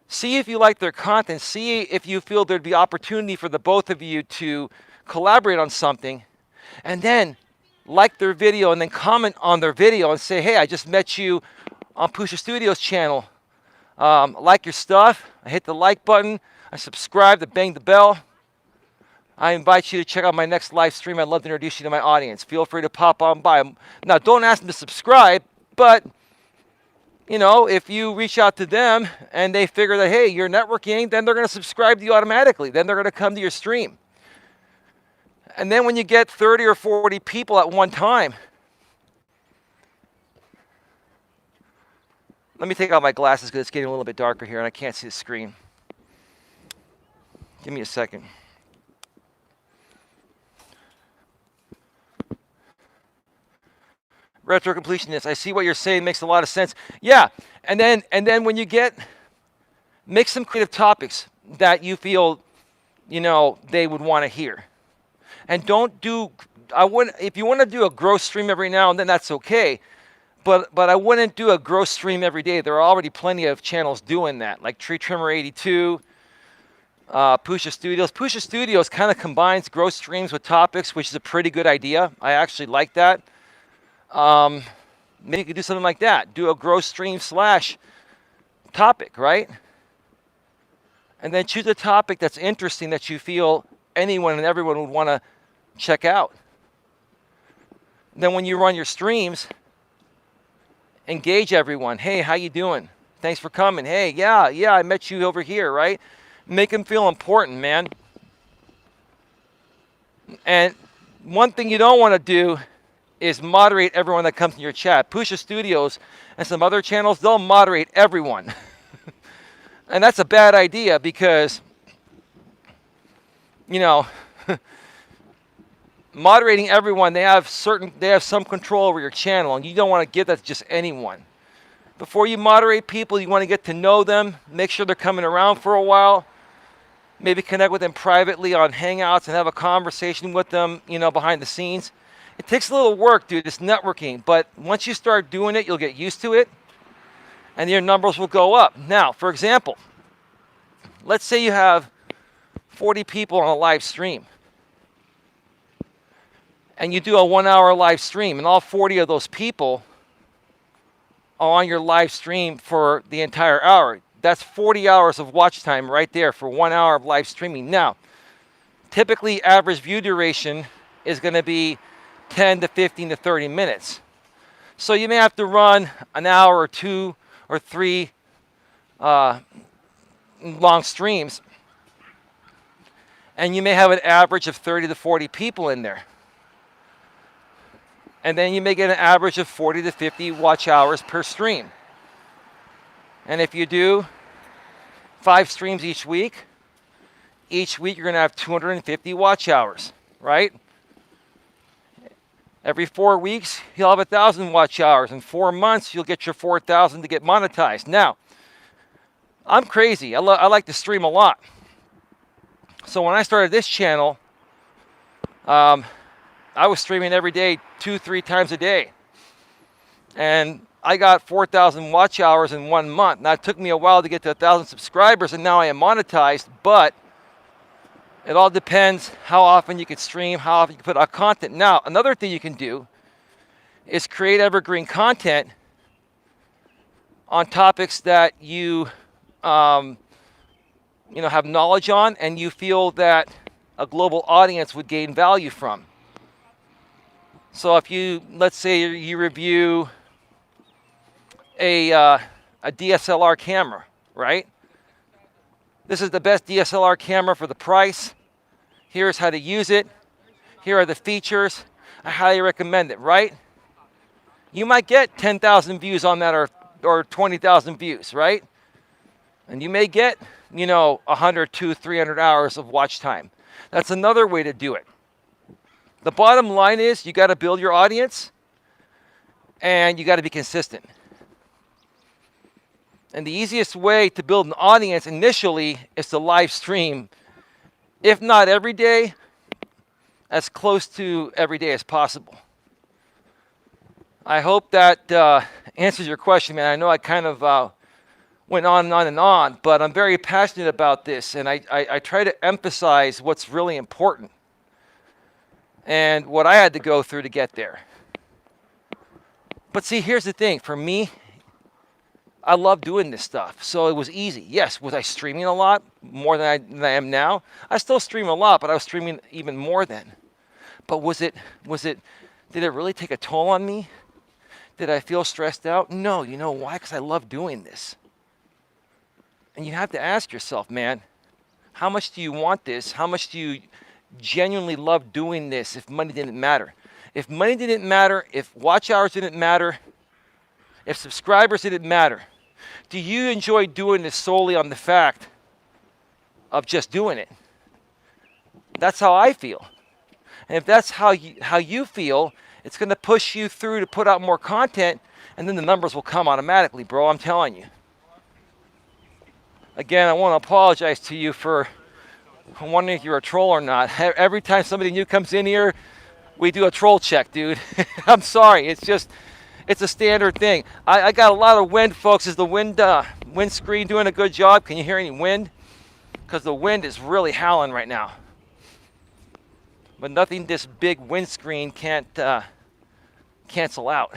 see if you like their content, see if you feel there'd be opportunity for the both of you to collaborate on something, and then like their video and then comment on their video and say, hey, I just met you on Pusha Studios channel. Like your stuff. I hit the like button. I subscribe, I bang the bell. I invite you to check out my next live stream. I'd love to introduce you to my audience. Feel free to pop on by. Now, don't ask them to subscribe, but if you reach out to them and they figure that, hey, you're networking, then they're going to subscribe to you automatically. Then they're going to come to your stream. And then when you get 30 or 40 people at one time, let me take out my glasses because it's getting a little bit darker here and I can't see the screen. Give me a second. Retro completionist, I see what you're saying, makes a lot of sense. Yeah, and then when you make some creative topics that you feel, they would want to hear. And if you want to do a growth stream every now and then, that's okay. But I wouldn't do a growth stream every day. There are already plenty of channels doing that, like Tree Trimmer 82, Pusha Studios. Pusha Studios kind of combines growth streams with topics, which is a pretty good idea. I actually like that. Maybe you could do something like that. Do a growth stream / topic, right? And then choose a topic that's interesting that you feel anyone and everyone would want to check out. Then when you run your streams, engage everyone. Hey, how you doing? Thanks for coming. Hey, yeah, I met you over here, right? Make them feel important, man. And one thing you don't want to do is moderate everyone that comes in your chat. Pusha Studios and some other channels, they'll moderate everyone. And that's a bad idea because, moderating everyone, they have some control over your channel, and you don't want to give that to just anyone. Before you moderate people, you want to get to know them, make sure they're coming around for a while, maybe connect with them privately on Hangouts and have a conversation with them, behind the scenes. It takes a little work, dude. It's networking. But once you start doing it, you'll get used to it, and your numbers will go up. Now, for example, let's say you have 40 people on a live stream, and you do a 1-hour live stream, and all 40 of those people are on your live stream for the entire hour. That's 40 hours of watch time right there for 1 hour of live streaming. Now, typically average view duration is going to be 10 to 15 to 30 minutes. So you may have to run an hour or 2 or 3 long streams, and you may have an average of 30 to 40 people in there. And then you may get an average of 40 to 50 watch hours per stream. And if you do 5 streams each week you're going to have 250 watch hours, right? Every 4 weeks, you'll have 1,000 watch hours. In 4 months, you'll get your 4,000 to get monetized. Now, I'm crazy. I like to stream a lot. So when I started this channel, I was streaming every day, 2-3 times a day. And I got 4,000 watch hours in 1 month. Now, it took me a while to get to 1,000 subscribers, and now I am monetized, but it all depends how often you can stream, how often you can put out content. Now, another thing you can do is create evergreen content on topics that you have knowledge on and you feel that a global audience would gain value from. So if let's say you review a DSLR camera, right? This is the best DSLR camera for the price. Here's how to use it. Here are the features. I highly recommend it, right? You might get 10,000 views on that or 20,000 views, right? And you may get, 100, 200, 300 hours of watch time. That's another way to do it. The bottom line is you got to build your audience and you got to be consistent. And the easiest way to build an audience initially is to live stream, if not every day, as close to every day as possible. I hope that answers your question, man. I know I kind of went on and on and on, but I'm very passionate about this, and I try to emphasize what's really important and what I had to go through to get there. But see, here's the thing. For me, I love doing this stuff, so it was easy. Yes, was I streaming a lot more than I am now? I still stream a lot, but I was streaming even more then. But did it really take a toll on me? Did I feel stressed out? No. You know why? Because I love doing this. And you have to ask yourself, man, how much do you want this? How much do you genuinely love doing this if money didn't matter? If money didn't matter, if watch hours didn't matter, if subscribers didn't matter, do you enjoy doing this solely on the fact of just doing it? That's how I feel. And if that's how you feel, it's going to push you through to put out more content, and then the numbers will come automatically, bro. I'm telling you. Again, I want to apologize to you for wondering if you're a troll or not. Every time somebody new comes in here, we do a troll check, dude. I'm sorry. It's a standard thing. I got a lot of wind, folks. Is the wind screen doing a good job? Can you hear any wind? Because the wind is really howling right now. But nothing this big windscreen can't cancel out.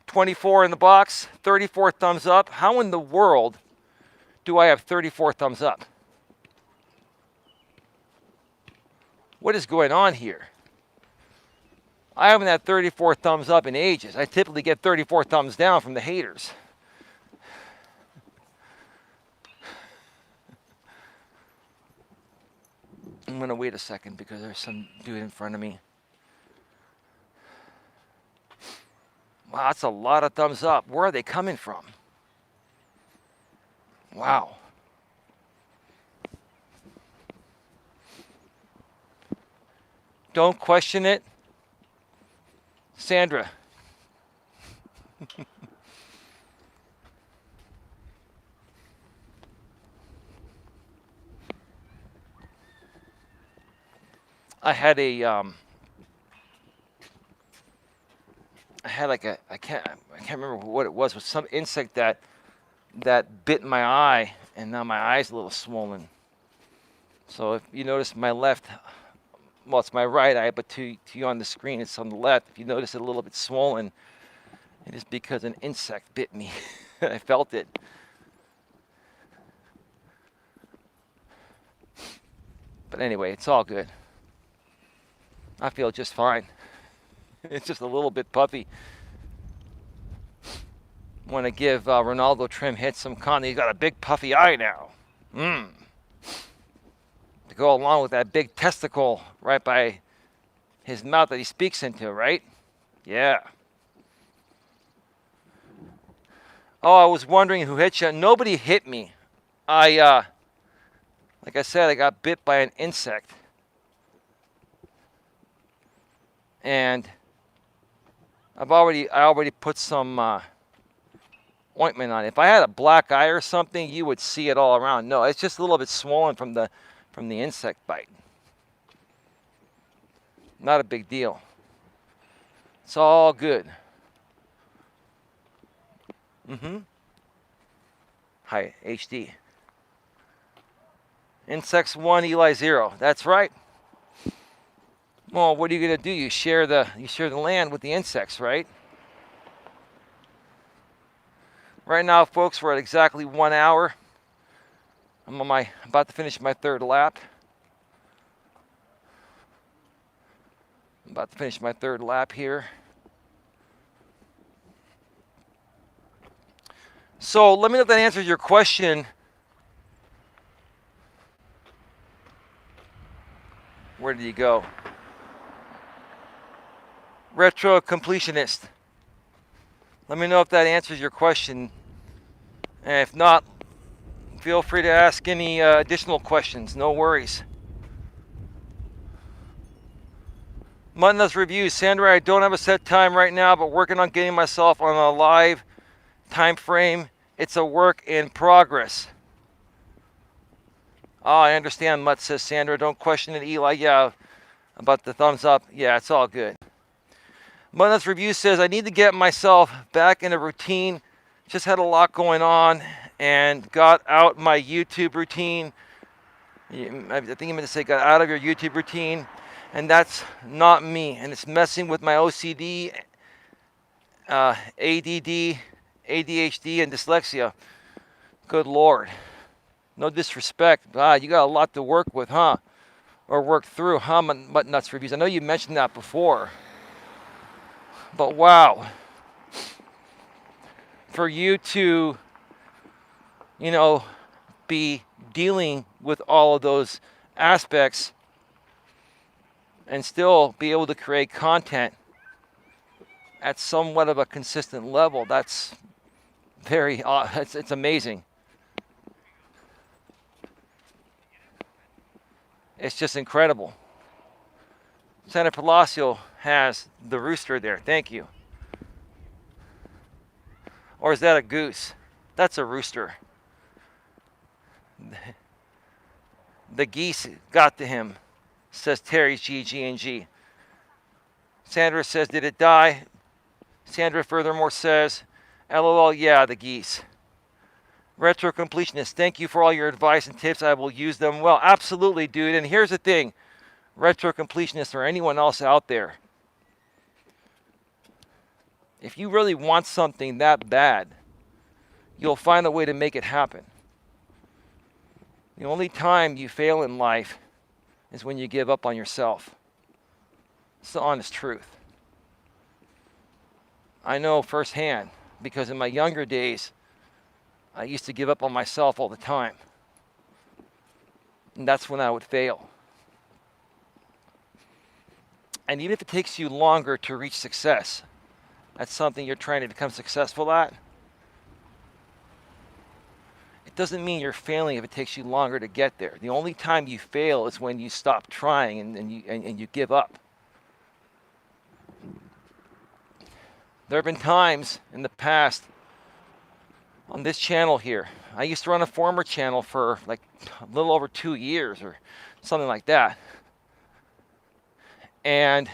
24 in the box, 34 thumbs up. How in the world do I have 34 thumbs up? What is going on here? I haven't had 34 thumbs up in ages. I typically get 34 thumbs down from the haters. I'm going to wait a second because there's some dude in front of me. Wow, that's a lot of thumbs up. Where are they coming from? Wow. Don't question it. Sandra. I had I can't remember what it was some insect that bit my eye, and now my eye's a little swollen. So if you notice my left, well, it's my right eye, but to you on the screen, it's on the left. If you notice it a little bit swollen, it is because an insect bit me. I felt it. But anyway, it's all good. I feel just fine. It's just a little bit puffy. Want to give Ronaldo Trim Hits some content. He's got a big puffy eye now. To go along with that big testicle right by his mouth that he speaks into, right? Yeah. Oh, I was wondering who hit you. Nobody hit me. Like I said, I got bit by an insect. And I already put some ointment on it. If I had a black eye or something, you would see it all around. No, it's just a little bit swollen from the from the insect bite. Not a big deal. It's all good. Hi, HD. Insects 1, Eli 0. That's right. Well, what are you gonna do? You share the land with the insects, right? Right now, folks, we're at exactly 1 hour. I'm about to finish my third lap. I'm about to finish my third lap here. So let me know if that answers your question. Where did he go? Retro completionist. Let me know if that answers your question. And if not, feel free to ask any additional questions. No worries. Melas reviews. Sandra, I don't have a set time right now, but working on getting myself on a live time frame. It's a work in progress. Oh, I understand, Mutt, says Sandra. Don't question it, Eli. Yeah, about the thumbs up. Yeah, it's all good. Melas review says, I need to get myself back in a routine. Just had a lot going on and got out my YouTube routine. I think you meant to say got out of your YouTube routine. And that's not me. And it's messing with my OCD, ADD, ADHD, and dyslexia. Good Lord. No disrespect. You got a lot to work with, huh? Or work through, huh, Nuts Reviews? I know you mentioned that before. But wow. For you to, be dealing with all of those aspects and still be able to create content at somewhat of a consistent level, that's very, it's amazing. It's just incredible. Santa Palacio has the rooster there. Thank you. Or is that a goose? That's a rooster. The geese got to him, says Terry's GG&G. Sandra says, did it die? Sandra furthermore says, LOL, yeah, the geese. Retro completionist, thank you for all your advice and tips. I will use them well. Absolutely, dude. And here's the thing, retro completionists or anyone else out there, if you really want something that bad, you'll find a way to make it happen. The only time you fail in life is when you give up on yourself. It's the honest truth. I know firsthand because in my younger days, I used to give up on myself all the time. And that's when I would fail. And even if it takes you longer to reach success at something you're trying to become successful at, it doesn't mean you're failing if it takes you longer to get there. The only time you fail is when you stop trying and you give up. There have been times in the past on this channel here. I used to run a former channel for like a little over 2 years or something like that. And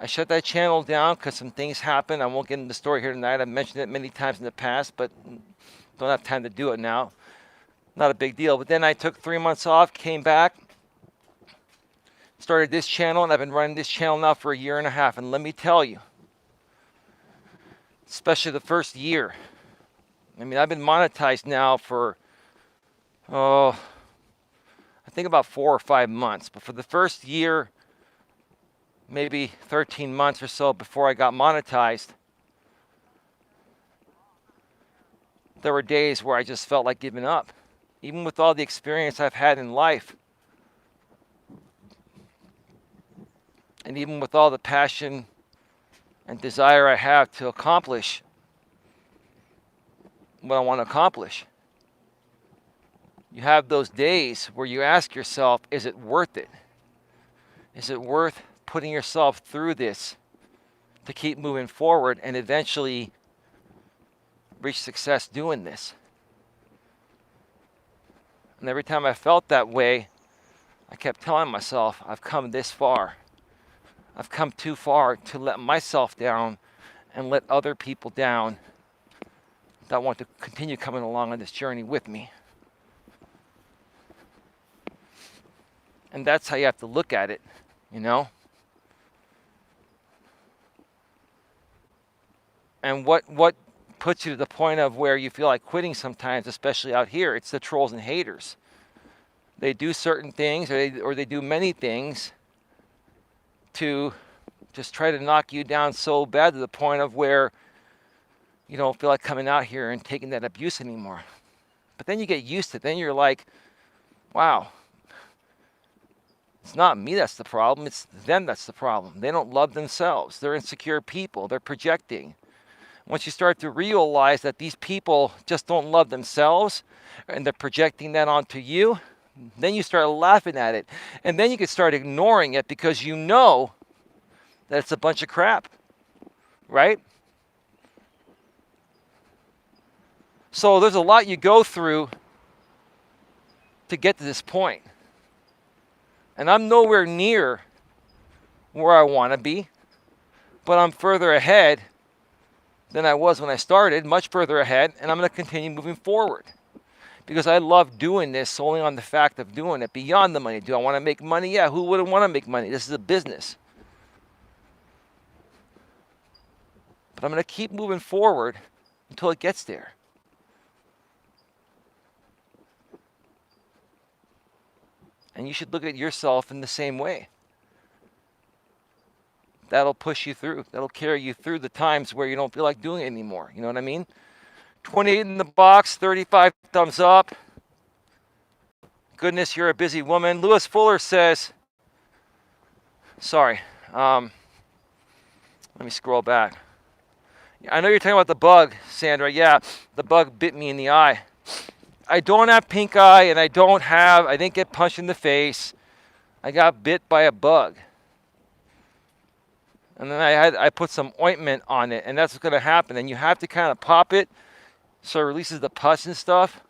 I shut that channel down because some things happened. I won't get into the story here tonight. I've mentioned it many times in the past, but don't have time to do it now. Not a big deal. But then I took 3 months off, came back, started this channel, and I've been running this channel now for 1.5 years. And let me tell you, especially the first year, I mean, I've been monetized now for, I think about 4 or 5 months. But for the first year, maybe 13 months or so before I got monetized, there were days where I just felt like giving up. Even with all the experience I've had in life, and even with all the passion and desire I have to accomplish what I want to accomplish, you have those days where you ask yourself, is it worth it? Is it worth putting yourself through this to keep moving forward and eventually reach success doing this? And every time I felt that way, I kept telling myself, I've come this far. I've come too far to let myself down and let other people down that want to continue coming along on this journey with me. And that's how you have to look at it, you know? And what puts you to the point of where you feel like quitting sometimes, especially out here, it's the trolls and haters. They do certain things, or they do many things to just try to knock you down so bad to the point of where you don't feel like coming out here and taking that abuse anymore. But then you get used to it. Then you're like, wow, it's not me that's the problem. It's them that's the problem. They don't love themselves. They're insecure people. They're projecting. Once you start to realize that these people just don't love themselves and they're projecting that onto you, then you start laughing at it. And then you can start ignoring it because you know that it's a bunch of crap, right? So there's a lot you go through to get to this point. And I'm nowhere near where I want to be, but I'm further ahead than I was when I started, much further ahead, and I'm going to continue moving forward. Because I love doing this solely on the fact of doing it, beyond the money. Do I want to make money? Yeah, who wouldn't want to make money? This is a business. But I'm going to keep moving forward until it gets there. And you should look at yourself in the same way. That'll push you through. That'll carry you through the times where you don't feel like doing it anymore. You know what I mean? 28 in the box, 35 thumbs up. Goodness, you're a busy woman. Lewis Fuller says, sorry, let me scroll back. I know you're talking about the bug, Sandra. Yeah, the bug bit me in the eye. I don't have pink eye, and I didn't get punched in the face. I got bit by a bug. And then I put some ointment on it, and that's what's going to happen. And you have to kind of pop it so it releases the pus and stuff.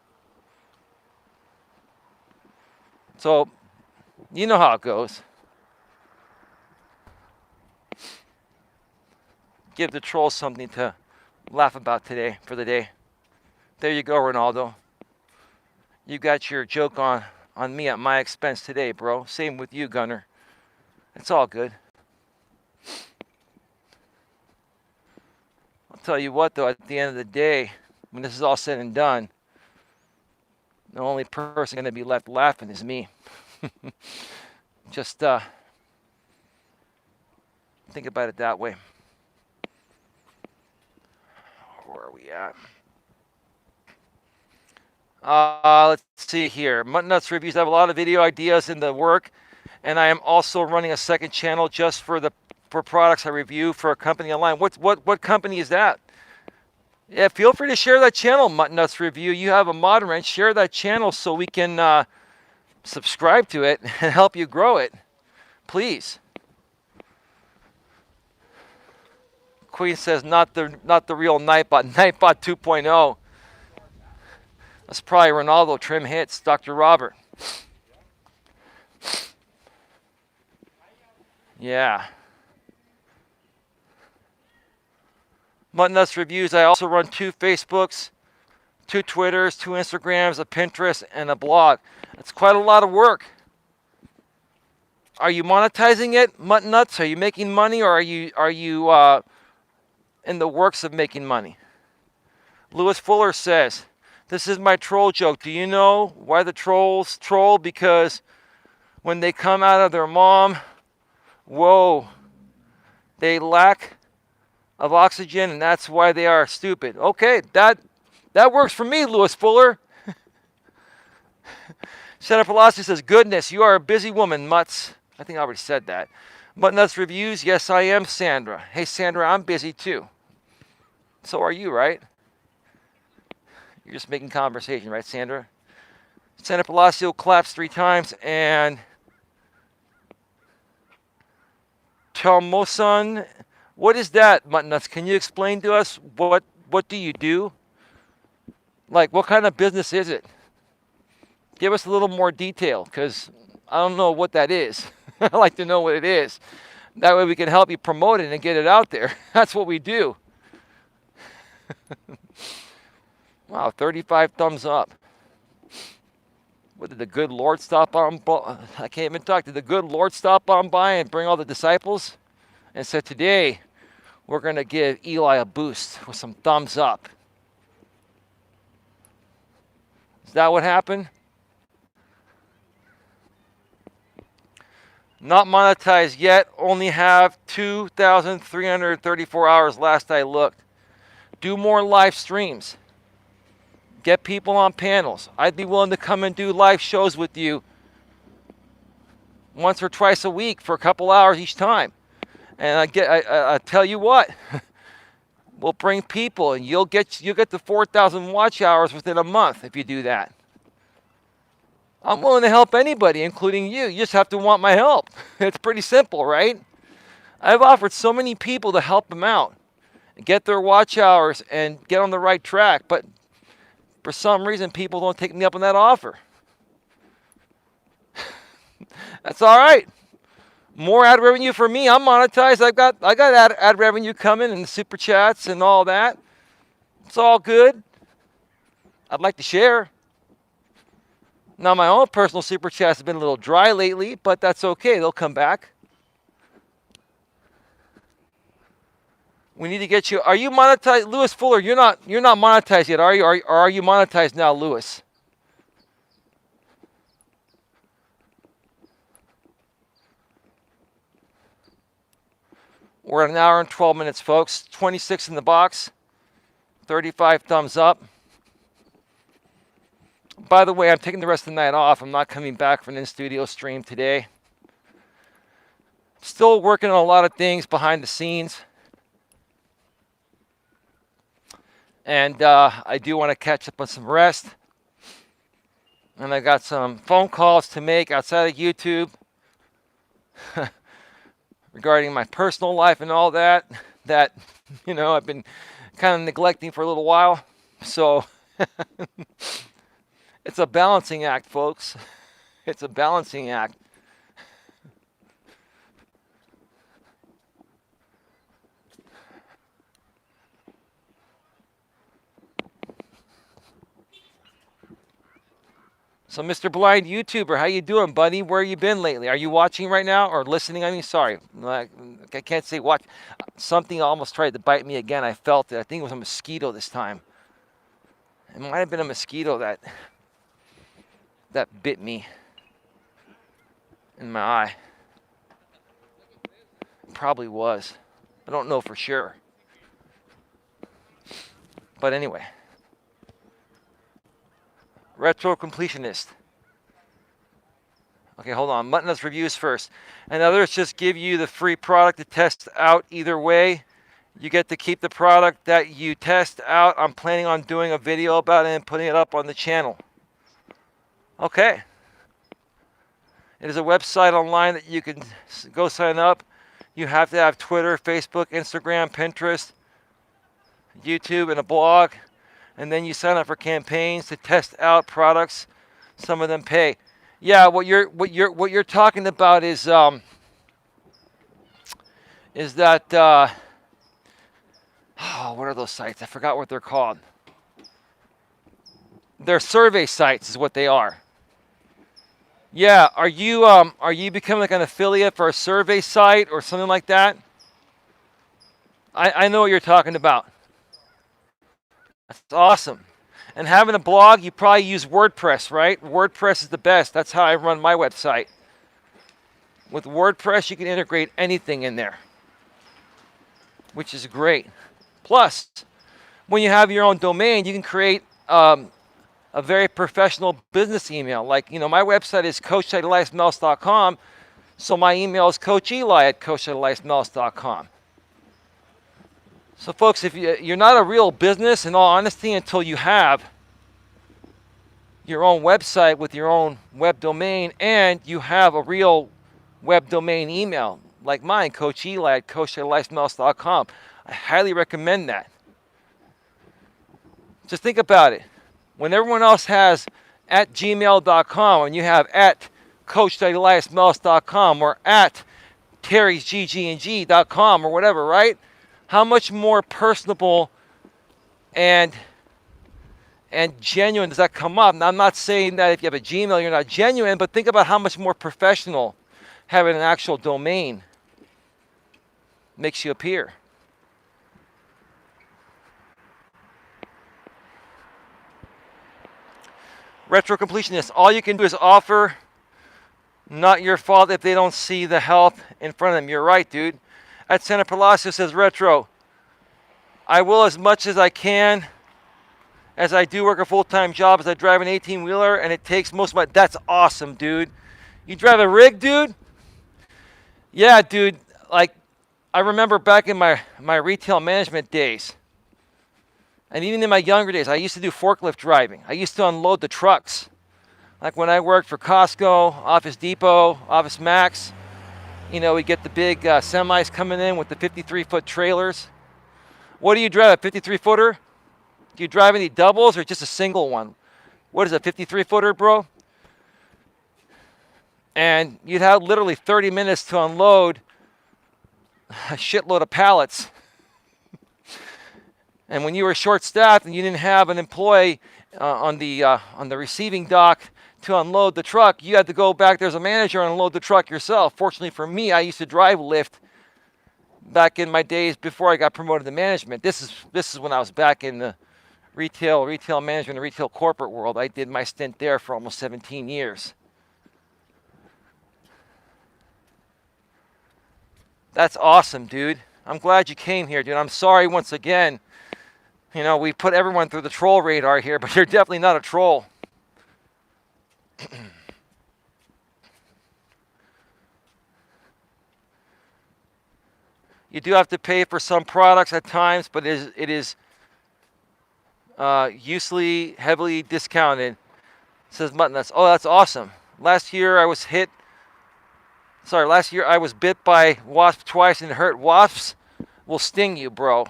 So, you know how it goes. Give the trolls something to laugh about today, for the day. There you go, Ronaldo. You got your joke on me at my expense today, bro. Same with you, Gunner. It's all good. I'll tell you what, though, at the end of the day, when this is all said and done, the only person going to be left laughing is me. Just think about it that way. Where are we at? Let's see here. Mutton Nuts Reviews. I have a lot of video ideas in the work, and I am also running a second channel just for products I review for a company online. What company is that? Yeah, feel free to share that channel, Mutton Nuts Review. You have a moderator. Share that channel so we can subscribe to it and help you grow it. Please. Queen says not the real Nightbot. Nightbot 2.0. That's probably Ronaldo trim hits, Dr. Robert. Yeah. Mutton Nuts Reviews. I also run 2 Facebooks, 2 Twitters, 2 Instagrams, a Pinterest, and a blog. It's quite a lot of work. Are you monetizing it, Mutton Nuts? Are you making money, or are you in the works of making money? Lewis Fuller says, this is my troll joke. Do you know why the trolls troll? Because when they come out of their mom, whoa, they lack of oxygen, and that's why they are stupid. Okay, that works for me, Lewis Fuller. Senator Philosophy says, goodness, you are a busy woman, Mutts. I think I already said that. Mutton Nuts Reviews, yes, I am, Sandra. Hey, Sandra, I'm busy too. So are you, right? You're just making conversation, right, Sandra? Senator Palacio claps 3 times, and Talmoson, what is that, Mutton Nuts? Can you explain to us what do you do? Like, what kind of business is it? Give us a little more detail, because I don't know what that is. I'd like to know what it is. That way we can help you promote it and get it out there. That's what we do. Wow, 35 thumbs up. What, did the good Lord stop on? I can't even talk. Did the good Lord stop on by and bring all the disciples and said, today we're going to give Eli a boost with some thumbs up? Is that what happened? Not monetized yet. Only have 2,334 hours last I looked. Do more live streams. Get people on panels. I'd be willing to come and do live shows with you once or twice a week for a couple hours each time. And I tell you what, we'll bring people, and you'll get the 4,000 watch hours within a month if you do that. I'm willing to help anybody, including you. You just have to want my help. It's pretty simple, right? I've offered so many people to help them out, get their watch hours, and get on the right track. But for some reason, people don't take me up on that offer. That's all right. More ad revenue for me. I'm monetized. I got ad revenue coming, and the super chats and all that. It's all good. I'd like to share. Now, my own personal super chats have been a little dry lately, but that's okay. They'll come back. We need to get you. Are you monetized, Lewis Fuller? You're not monetized yet, are you? Or are you monetized now, Lewis? We're at an hour and 12 minutes, folks. 26 in the box. 35 thumbs up. By the way, I'm taking the rest of the night off. I'm not coming back for an in-studio stream today. Still working on a lot of things behind the scenes. And I do want to catch up on some rest. And I got some phone calls to make outside of YouTube regarding my personal life and all that I've been kind of neglecting for a little while. So it's a balancing act, folks. It's a balancing act. So, Mr. Blind YouTuber, how you doing, buddy? Where you been lately? Are you watching right now or listening? I mean, sorry, I can't say watch. Something almost tried to bite me again. I felt it. I think it was a mosquito this time. It might have been a mosquito that bit me in my eye. It probably was. I don't know for sure. But anyway. Retro completionist. Okay, hold on. Mutton's reviews first. And others just give you the free product to test out either way. You get to keep the product that you test out. I'm planning on doing a video about it and putting it up on the channel. Okay. It is a website online that you can go sign up. You have to have Twitter, Facebook, Instagram, Pinterest, YouTube, and a blog. And then you sign up for campaigns to test out products. Some of them pay. Yeah, what you're talking about is that what are those sites? I forgot what they're called. They're survey sites, is what they are. Yeah, are you becoming like an affiliate for a survey site or something like that? I know what you're talking about. That's awesome. And having a blog, you probably use WordPress, right? WordPress is the best. That's how I run my website. With WordPress, you can integrate anything in there, which is great. Plus, when you have your own domain, you can create a very professional business email. Like, my website is coacheli@millennials.com, so my email is coacheli@coacheli@millennials.com. So, folks, if you're not a real business, in all honesty, until you have your own website with your own web domain and you have a real web domain email, like mine, coacheli@coacheli@millennials.com, I highly recommend that. Just think about it. When everyone else has at gmail.com, and you have at coach.eliasmelas.com or at terrysggng.com or whatever, right? How much more personable and genuine does that come up? Now, I'm not saying that if you have a Gmail, you're not genuine, but think about how much more professional having an actual domain makes you appear. Retro completionist, all you can do is offer. Not your fault if they don't see the health in front of them. You're right, dude. At Santa Palacio says Retro, I will as much as I can, as I do work a full-time job, as I drive an 18-wheeler, and it takes most of my... That's awesome, dude. You drive a rig, dude? Yeah, dude. Like, I remember back in my retail management days, and even in my younger days, I used to do forklift driving. I used to unload the trucks. Like when I worked for Costco, Office Depot, Office Max, you know, we get the big semis coming in with the 53-foot trailers. What do you drive, a 53-footer? Do you drive any doubles or just a single one? What is a 53-footer, bro? And you'd have literally 30 minutes to unload a shitload of pallets. And when you were short-staffed and you didn't have an employee on the receiving dock to unload the truck, you had to go back there as a manager and unload the truck yourself. Fortunately for me, I used to drive lift back in my days before I got promoted to management. This is when I was back in the retail management, the retail corporate world. I did my stint there for almost 17 years. That's awesome, dude. I'm glad you came here, dude. I'm sorry once again. You know, we put everyone through the troll radar here, but you're definitely not a troll. You do have to pay for some products at times, but it is usually heavily discounted. Says Mutton Nuts. Oh, that's awesome. Last year I was bit by wasp twice and it hurt. Wasps will sting you, bro.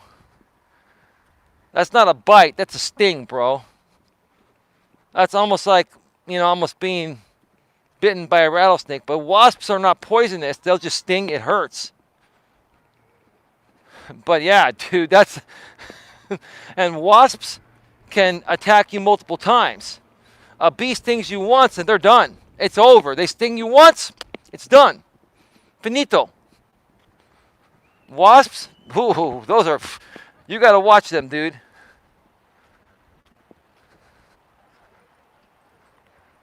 That's not a bite, that's a sting, bro. That's almost like, you know, almost being bitten by a rattlesnake. But wasps are not poisonous, they'll just sting, it hurts. But yeah, dude, that's... and wasps can attack you multiple times. A bee stings you once and they're done. It's over. They sting you once, it's done. Finito. Wasps, ooh, those are... You gotta watch them, dude.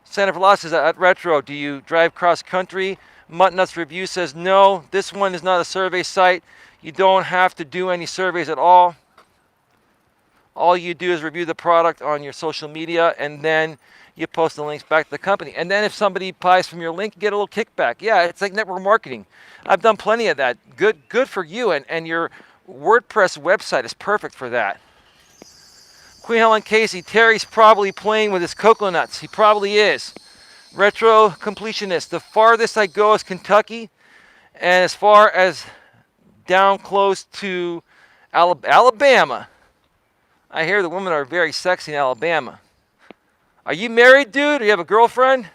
Santa Velocis at Retro, do you drive cross country? Mutton Nuts Review says no. This one is not a survey site. You don't have to do any surveys at all. All you do is review the product on your social media, and then you post the links back to the company. And then if somebody buys from your link, you get a little kickback. Yeah, it's like network marketing. I've done plenty of that. Good for you, and your WordPress website is perfect for that. Queen Helen Casey, Terry's probably playing with his coconuts. He probably is. Retro completionist. The farthest I go is Kentucky, and as far as down close to Alabama. I hear the women are very sexy in Alabama. Are you married, dude? Or you have a girlfriend?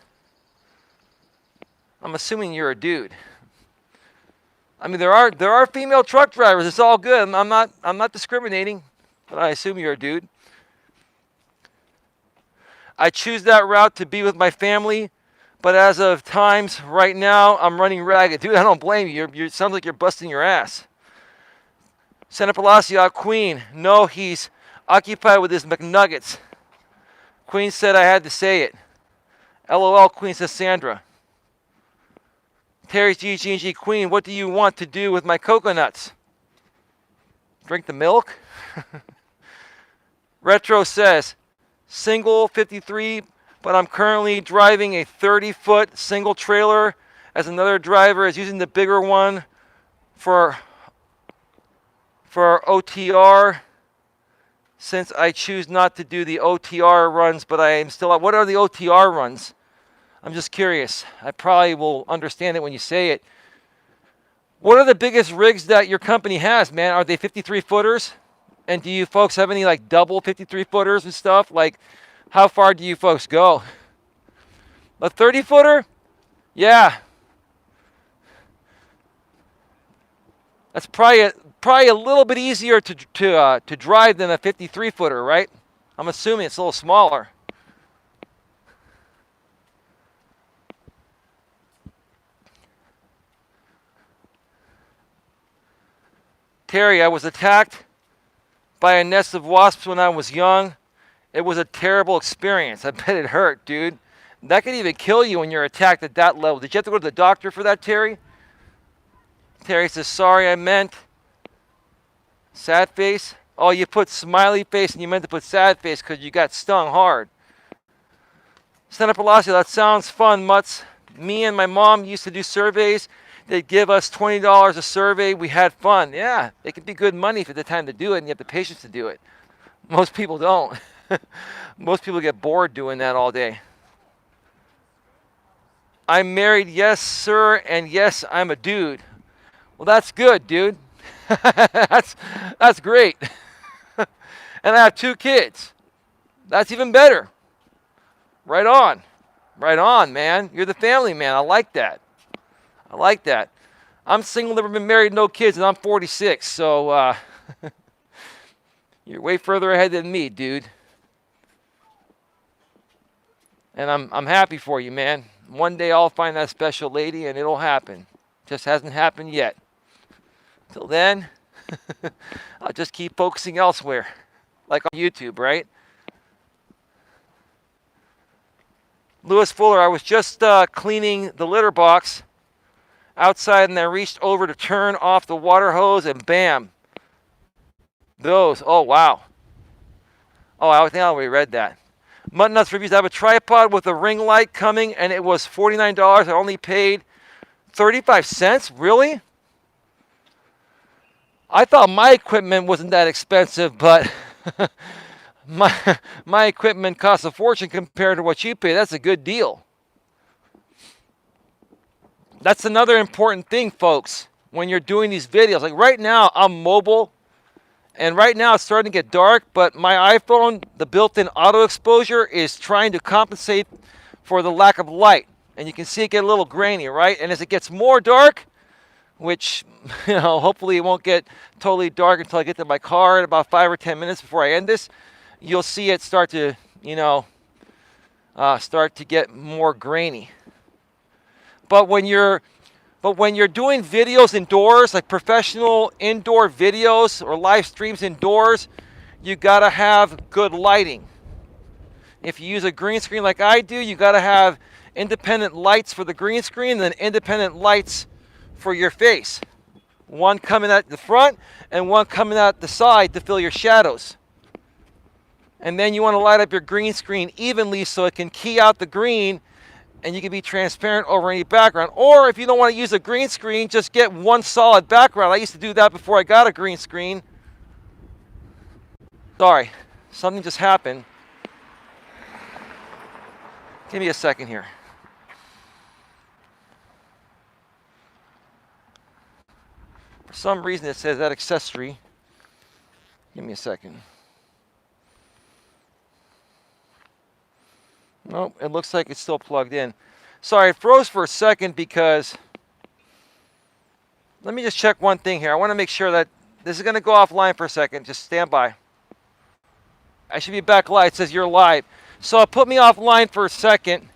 I'm assuming you're a dude. I mean, there are female truck drivers. It's all good. I'm not discriminating, but I assume you're a dude. I choose that route to be with my family, but as of times right now, I'm running ragged. Dude, I don't blame you. It sounds like you're busting your ass. Santa Palacio, Queen. No, he's occupied with his McNuggets. Queen said I had to say it. LOL, Queen, says Sandra. Terry's GG&G, Queen, what do you want to do with my coconuts? Drink the milk? Retro says, single 53, but I'm currently driving a 30-foot single trailer as another driver is using the bigger one for OTR. Since I choose not to do the OTR runs, but I am still... What are the OTR runs? I'm just curious. I probably will understand it when you say it. What are the biggest rigs that your company has, man? Are they 53-footers? And do you folks have any like double 53-footers and stuff? Like, how far do you folks go? A 30-footer? Yeah. That's probably a little bit easier to drive than a 53-footer, right? I'm assuming it's a little smaller. Terry, I was attacked by a nest of wasps when I was young. It was a terrible experience. I bet it hurt, dude. That could even kill you when you're attacked at that level. Did you have to go to the doctor for that, Terry? Terry says, sorry, I meant sad face. Oh, you put smiley face and you meant to put sad face because you got stung hard. Senator Pelosi, that sounds fun, Mutz. Me and my mom used to do surveys. They'd give us $20 a survey. We had fun. Yeah, it could be good money if you have the time to do it and you have the patience to do it. Most people don't. Most people get bored doing that all day. I'm married, yes, sir, and yes, I'm a dude. Well, that's good, dude. that's great. And I have 2 kids. That's even better. Right on. Right on, man. You're the family man. I like that. I like that. I'm single, never been married, no kids, and I'm 46. So you're way further ahead than me, dude. And I'm happy for you, man. One day I'll find that special lady, and it'll happen. Just hasn't happened yet. Till then, I'll just keep focusing elsewhere, like on YouTube, right? Lewis Fuller, I was just cleaning the litter box outside, and I reached over to turn off the water hose, and bam. Those. Oh, wow. Oh, I think I already read that. Mutton Nuts Reviews, I have a tripod with a ring light coming, and it was $49. I only paid 35 cents? Really? I thought my equipment wasn't that expensive, but my equipment costs a fortune compared to what you pay. That's a good deal. That's another important thing, folks, when you're doing these videos. Like right now, I'm mobile, and right now it's starting to get dark, but my iPhone, the built-in auto exposure, is trying to compensate for the lack of light. And you can see it get a little grainy, right? And as it gets more dark, which, hopefully it won't get totally dark until I get to my car in about 5 or 10 minutes before I end this, you'll see it start to, start to get more grainy. But when you're doing videos indoors, like professional indoor videos or live streams indoors, you gotta have good lighting. If you use a green screen like I do, you gotta have independent lights for the green screen and then independent lights for your face. One coming at the front and one coming at the side to fill your shadows. And then you want to light up your green screen evenly so it can key out the green and you can be transparent over any background. Or if you don't want to use a green screen, just get one solid background. I used to do that before I got a green screen. Sorry, something just happened. Give me a second here. For some reason it says that accessory. Give me a second. Nope, it looks like it's still plugged in. Sorry, it froze for a second because... Let me just check one thing here. I want to make sure that this is going to go offline for a second. Just stand by. I should be back live. It says you're live. So it put me offline for a second.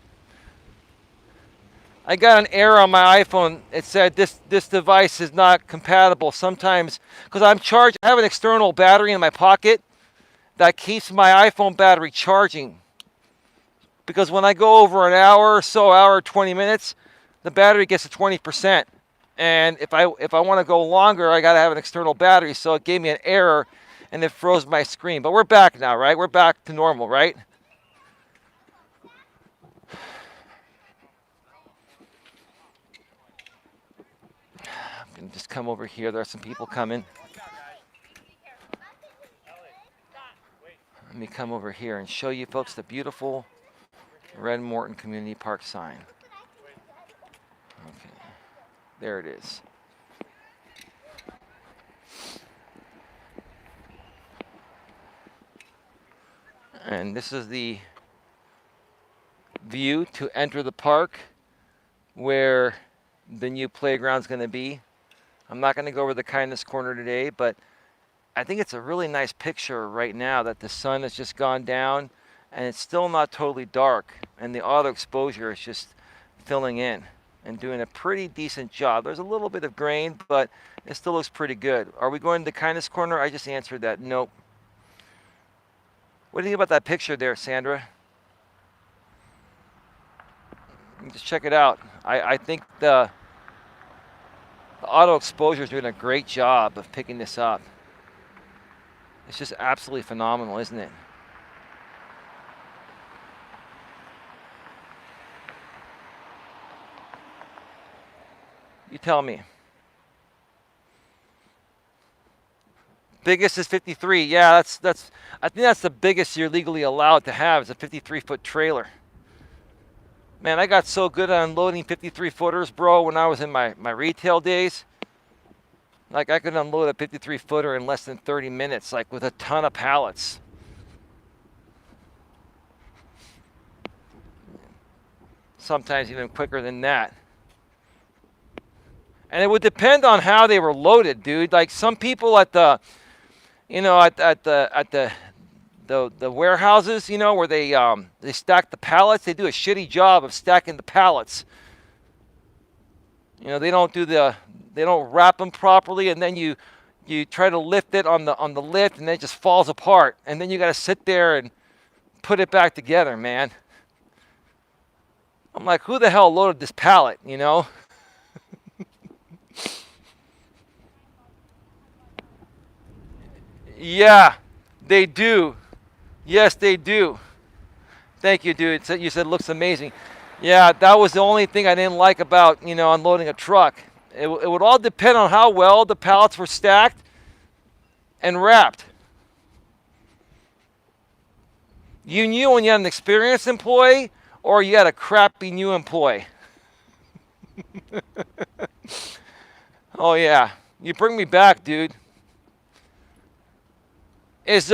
I got an error on my iPhone. It said this device is not compatible. Sometimes, because I have an external battery in my pocket that keeps my iPhone battery charging. Because when I go over an hour or so, hour 20 minutes, the battery gets to 20%. And if I want to go longer, I got to have an external battery. So it gave me an error and it froze my screen. But we're back now, right? We're back to normal, right? I'm going to just come over here. There are some people coming. Let me come over here and show you folks the beautiful Red Morton Community Park sign. Okay, there it is. And this is the view to enter the park where the new playground's going to be. I'm not going to go over the kindness corner today, but I think it's a really nice picture right now that the sun has just gone down and it's still not totally dark, and the auto exposure is just filling in and doing a pretty decent job. There's a little bit of grain, but it still looks pretty good. Are we going to the kindness corner? I just answered that. Nope. What do you think about that picture there, Sandra? Just check it out. I think the auto exposure is doing a great job of picking this up. It's just absolutely phenomenal, isn't it? You tell me. Biggest is 53. Yeah, that's. I think that's the biggest you're legally allowed to have is a 53-foot trailer. Man, I got so good at unloading 53-footers, bro, when I was in my retail days. Like, I could unload a 53-footer in less than 30 minutes, like with a ton of pallets. Sometimes even quicker than that. And it would depend on how they were loaded, dude. Like some people at the, at the warehouses, where they stack the pallets, they do a shitty job of stacking the pallets. They don't wrap them properly, and then you try to lift it on the lift, and then it just falls apart, and then you got to sit there and put it back together, man. I'm like, who the hell loaded this pallet, Yeah, they do. Yes, they do. Thank you, dude. You said it looks amazing. Yeah, that was the only thing I didn't like about, unloading a truck. It would all depend on how well the pallets were stacked and wrapped. You knew when you had an experienced employee or you had a crappy new employee. Oh, yeah. You bring me back, dude. Is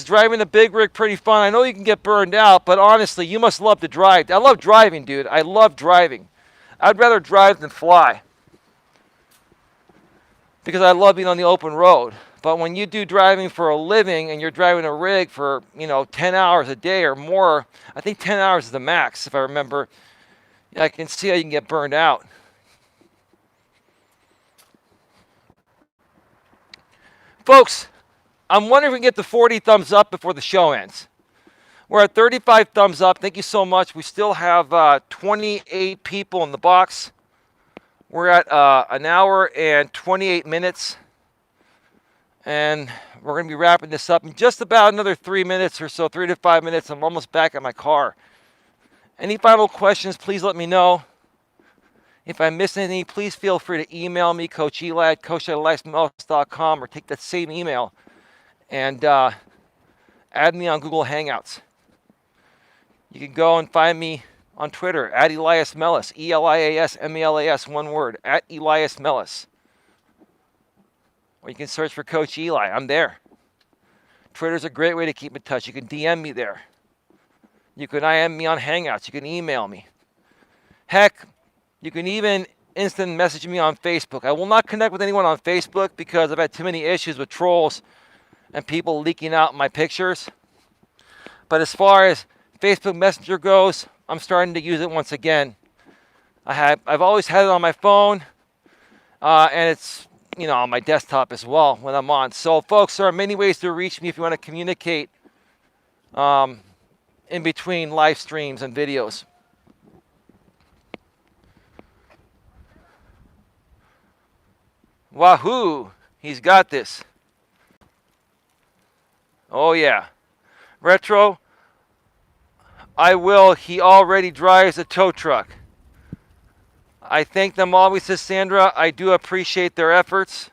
driving a big rig pretty fun? I know you can get burned out, but honestly, you must love to drive. I love driving, dude. I love driving. I'd rather drive than fly because I love being on the open road. But when you do driving for a living and you're driving a rig for, 10 hours a day or more, I think 10 hours is the max, if I remember, I can see how you can get burned out. Folks, I'm wondering if we can get to 40 thumbs up before the show ends. We're at 35 thumbs up. Thank you so much. We still have 28 people in the box. We're at an hour and 28 minutes. And we're going to be wrapping this up in just about another 3 minutes or so, 3 to 5 minutes. I'm almost back at my car. Any final questions, please let me know. If I missed anything, please feel free to email me, Coach Eli at coacheli@melas.com, or take that same email and add me on Google Hangouts. You can go and find me on Twitter at Elias Melas, ELIASMELAS, one word, at Elias Melas. Or you can search for Coach Eli. I'm there. Twitter's a great way to keep in touch. You can DM me there. You can IM me on Hangouts. You can email me. Heck, you can even instant message me on Facebook. I will not connect with anyone on Facebook because I've had too many issues with trolls and people leaking out my pictures. But as far as Facebook Messenger goes, I'm starting to use it once again. I've always had it on my phone, and it's on my desktop as well when I'm on. So, folks, there are many ways to reach me if you want to communicate in between live streams and videos. Wahoo! He's got this. Oh, yeah. Retro, I will. He already drives a tow truck. I thank them always, says Sandra. I do appreciate their efforts.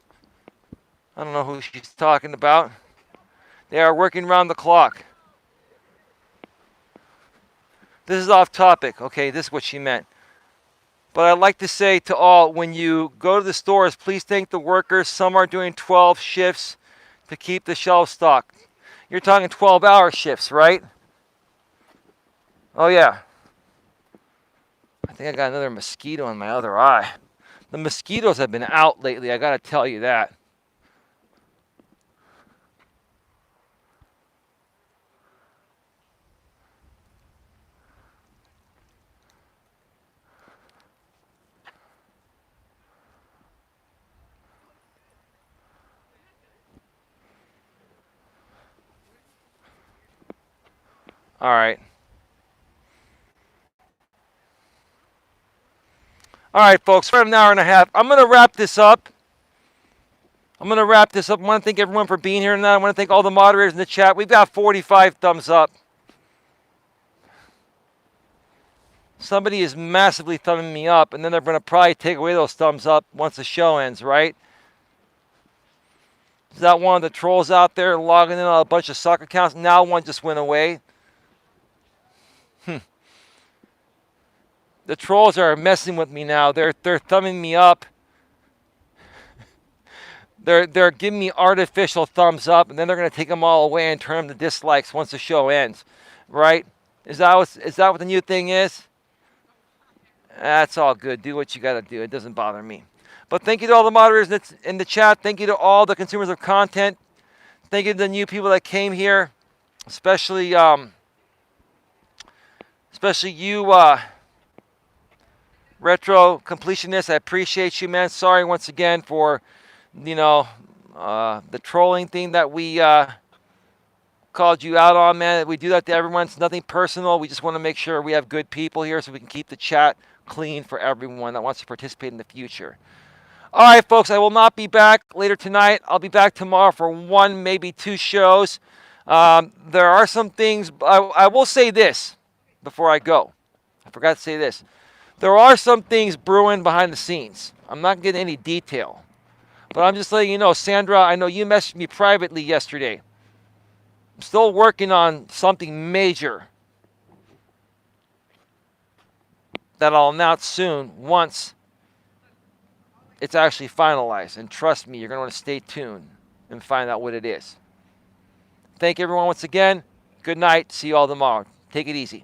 I don't know who she's talking about. They are working around the clock. This is off topic. Okay, this is what she meant. But I'd like to say to all, when you go to the stores, please thank the workers. Some are doing 12 shifts to keep the shelves stocked. You're talking 12-hour shifts, right? Oh, yeah. I think I got another mosquito in my other eye. The mosquitoes have been out lately, I gotta tell you that. All right. All right, folks, for an hour and a half. I'm going to wrap this up. I want to thank everyone for being here tonight. I want to thank all the moderators in the chat. We've got 45 thumbs up. Somebody is massively thumbing me up, and then they're going to probably take away those thumbs up once the show ends, right? Is that one of the trolls out there logging in on a bunch of soccer accounts? Now one just went away. The trolls are messing with me now. They're thumbing me up. They're giving me artificial thumbs up, and then they're going to take them all away and turn them to dislikes once the show ends, right? Is that what the new thing is? That's all good. Do what you got to do. It doesn't bother me. But thank you to all the moderators in the chat. Thank you to all the consumers of content. Thank you to the new people that came here, especially you, Retro Completionist. I appreciate you, man. Sorry once again for, the trolling thing that we called you out on, man. We do that to everyone. It's nothing personal. We just want to make sure we have good people here so we can keep the chat clean for everyone that wants to participate in the future. All right, folks, I will not be back later tonight. I'll be back tomorrow for one, maybe two shows. There are some things. I will say this before I go. I forgot to say this. There are some things brewing behind the scenes. I'm not getting any detail. But I'm just letting you know, Sandra, I know you messaged me privately yesterday. I'm still working on something major that I'll announce soon once it's actually finalized. And trust me, you're going to want to stay tuned and find out what it is. Thank you, everyone, once again. Good night. See you all tomorrow. Take it easy.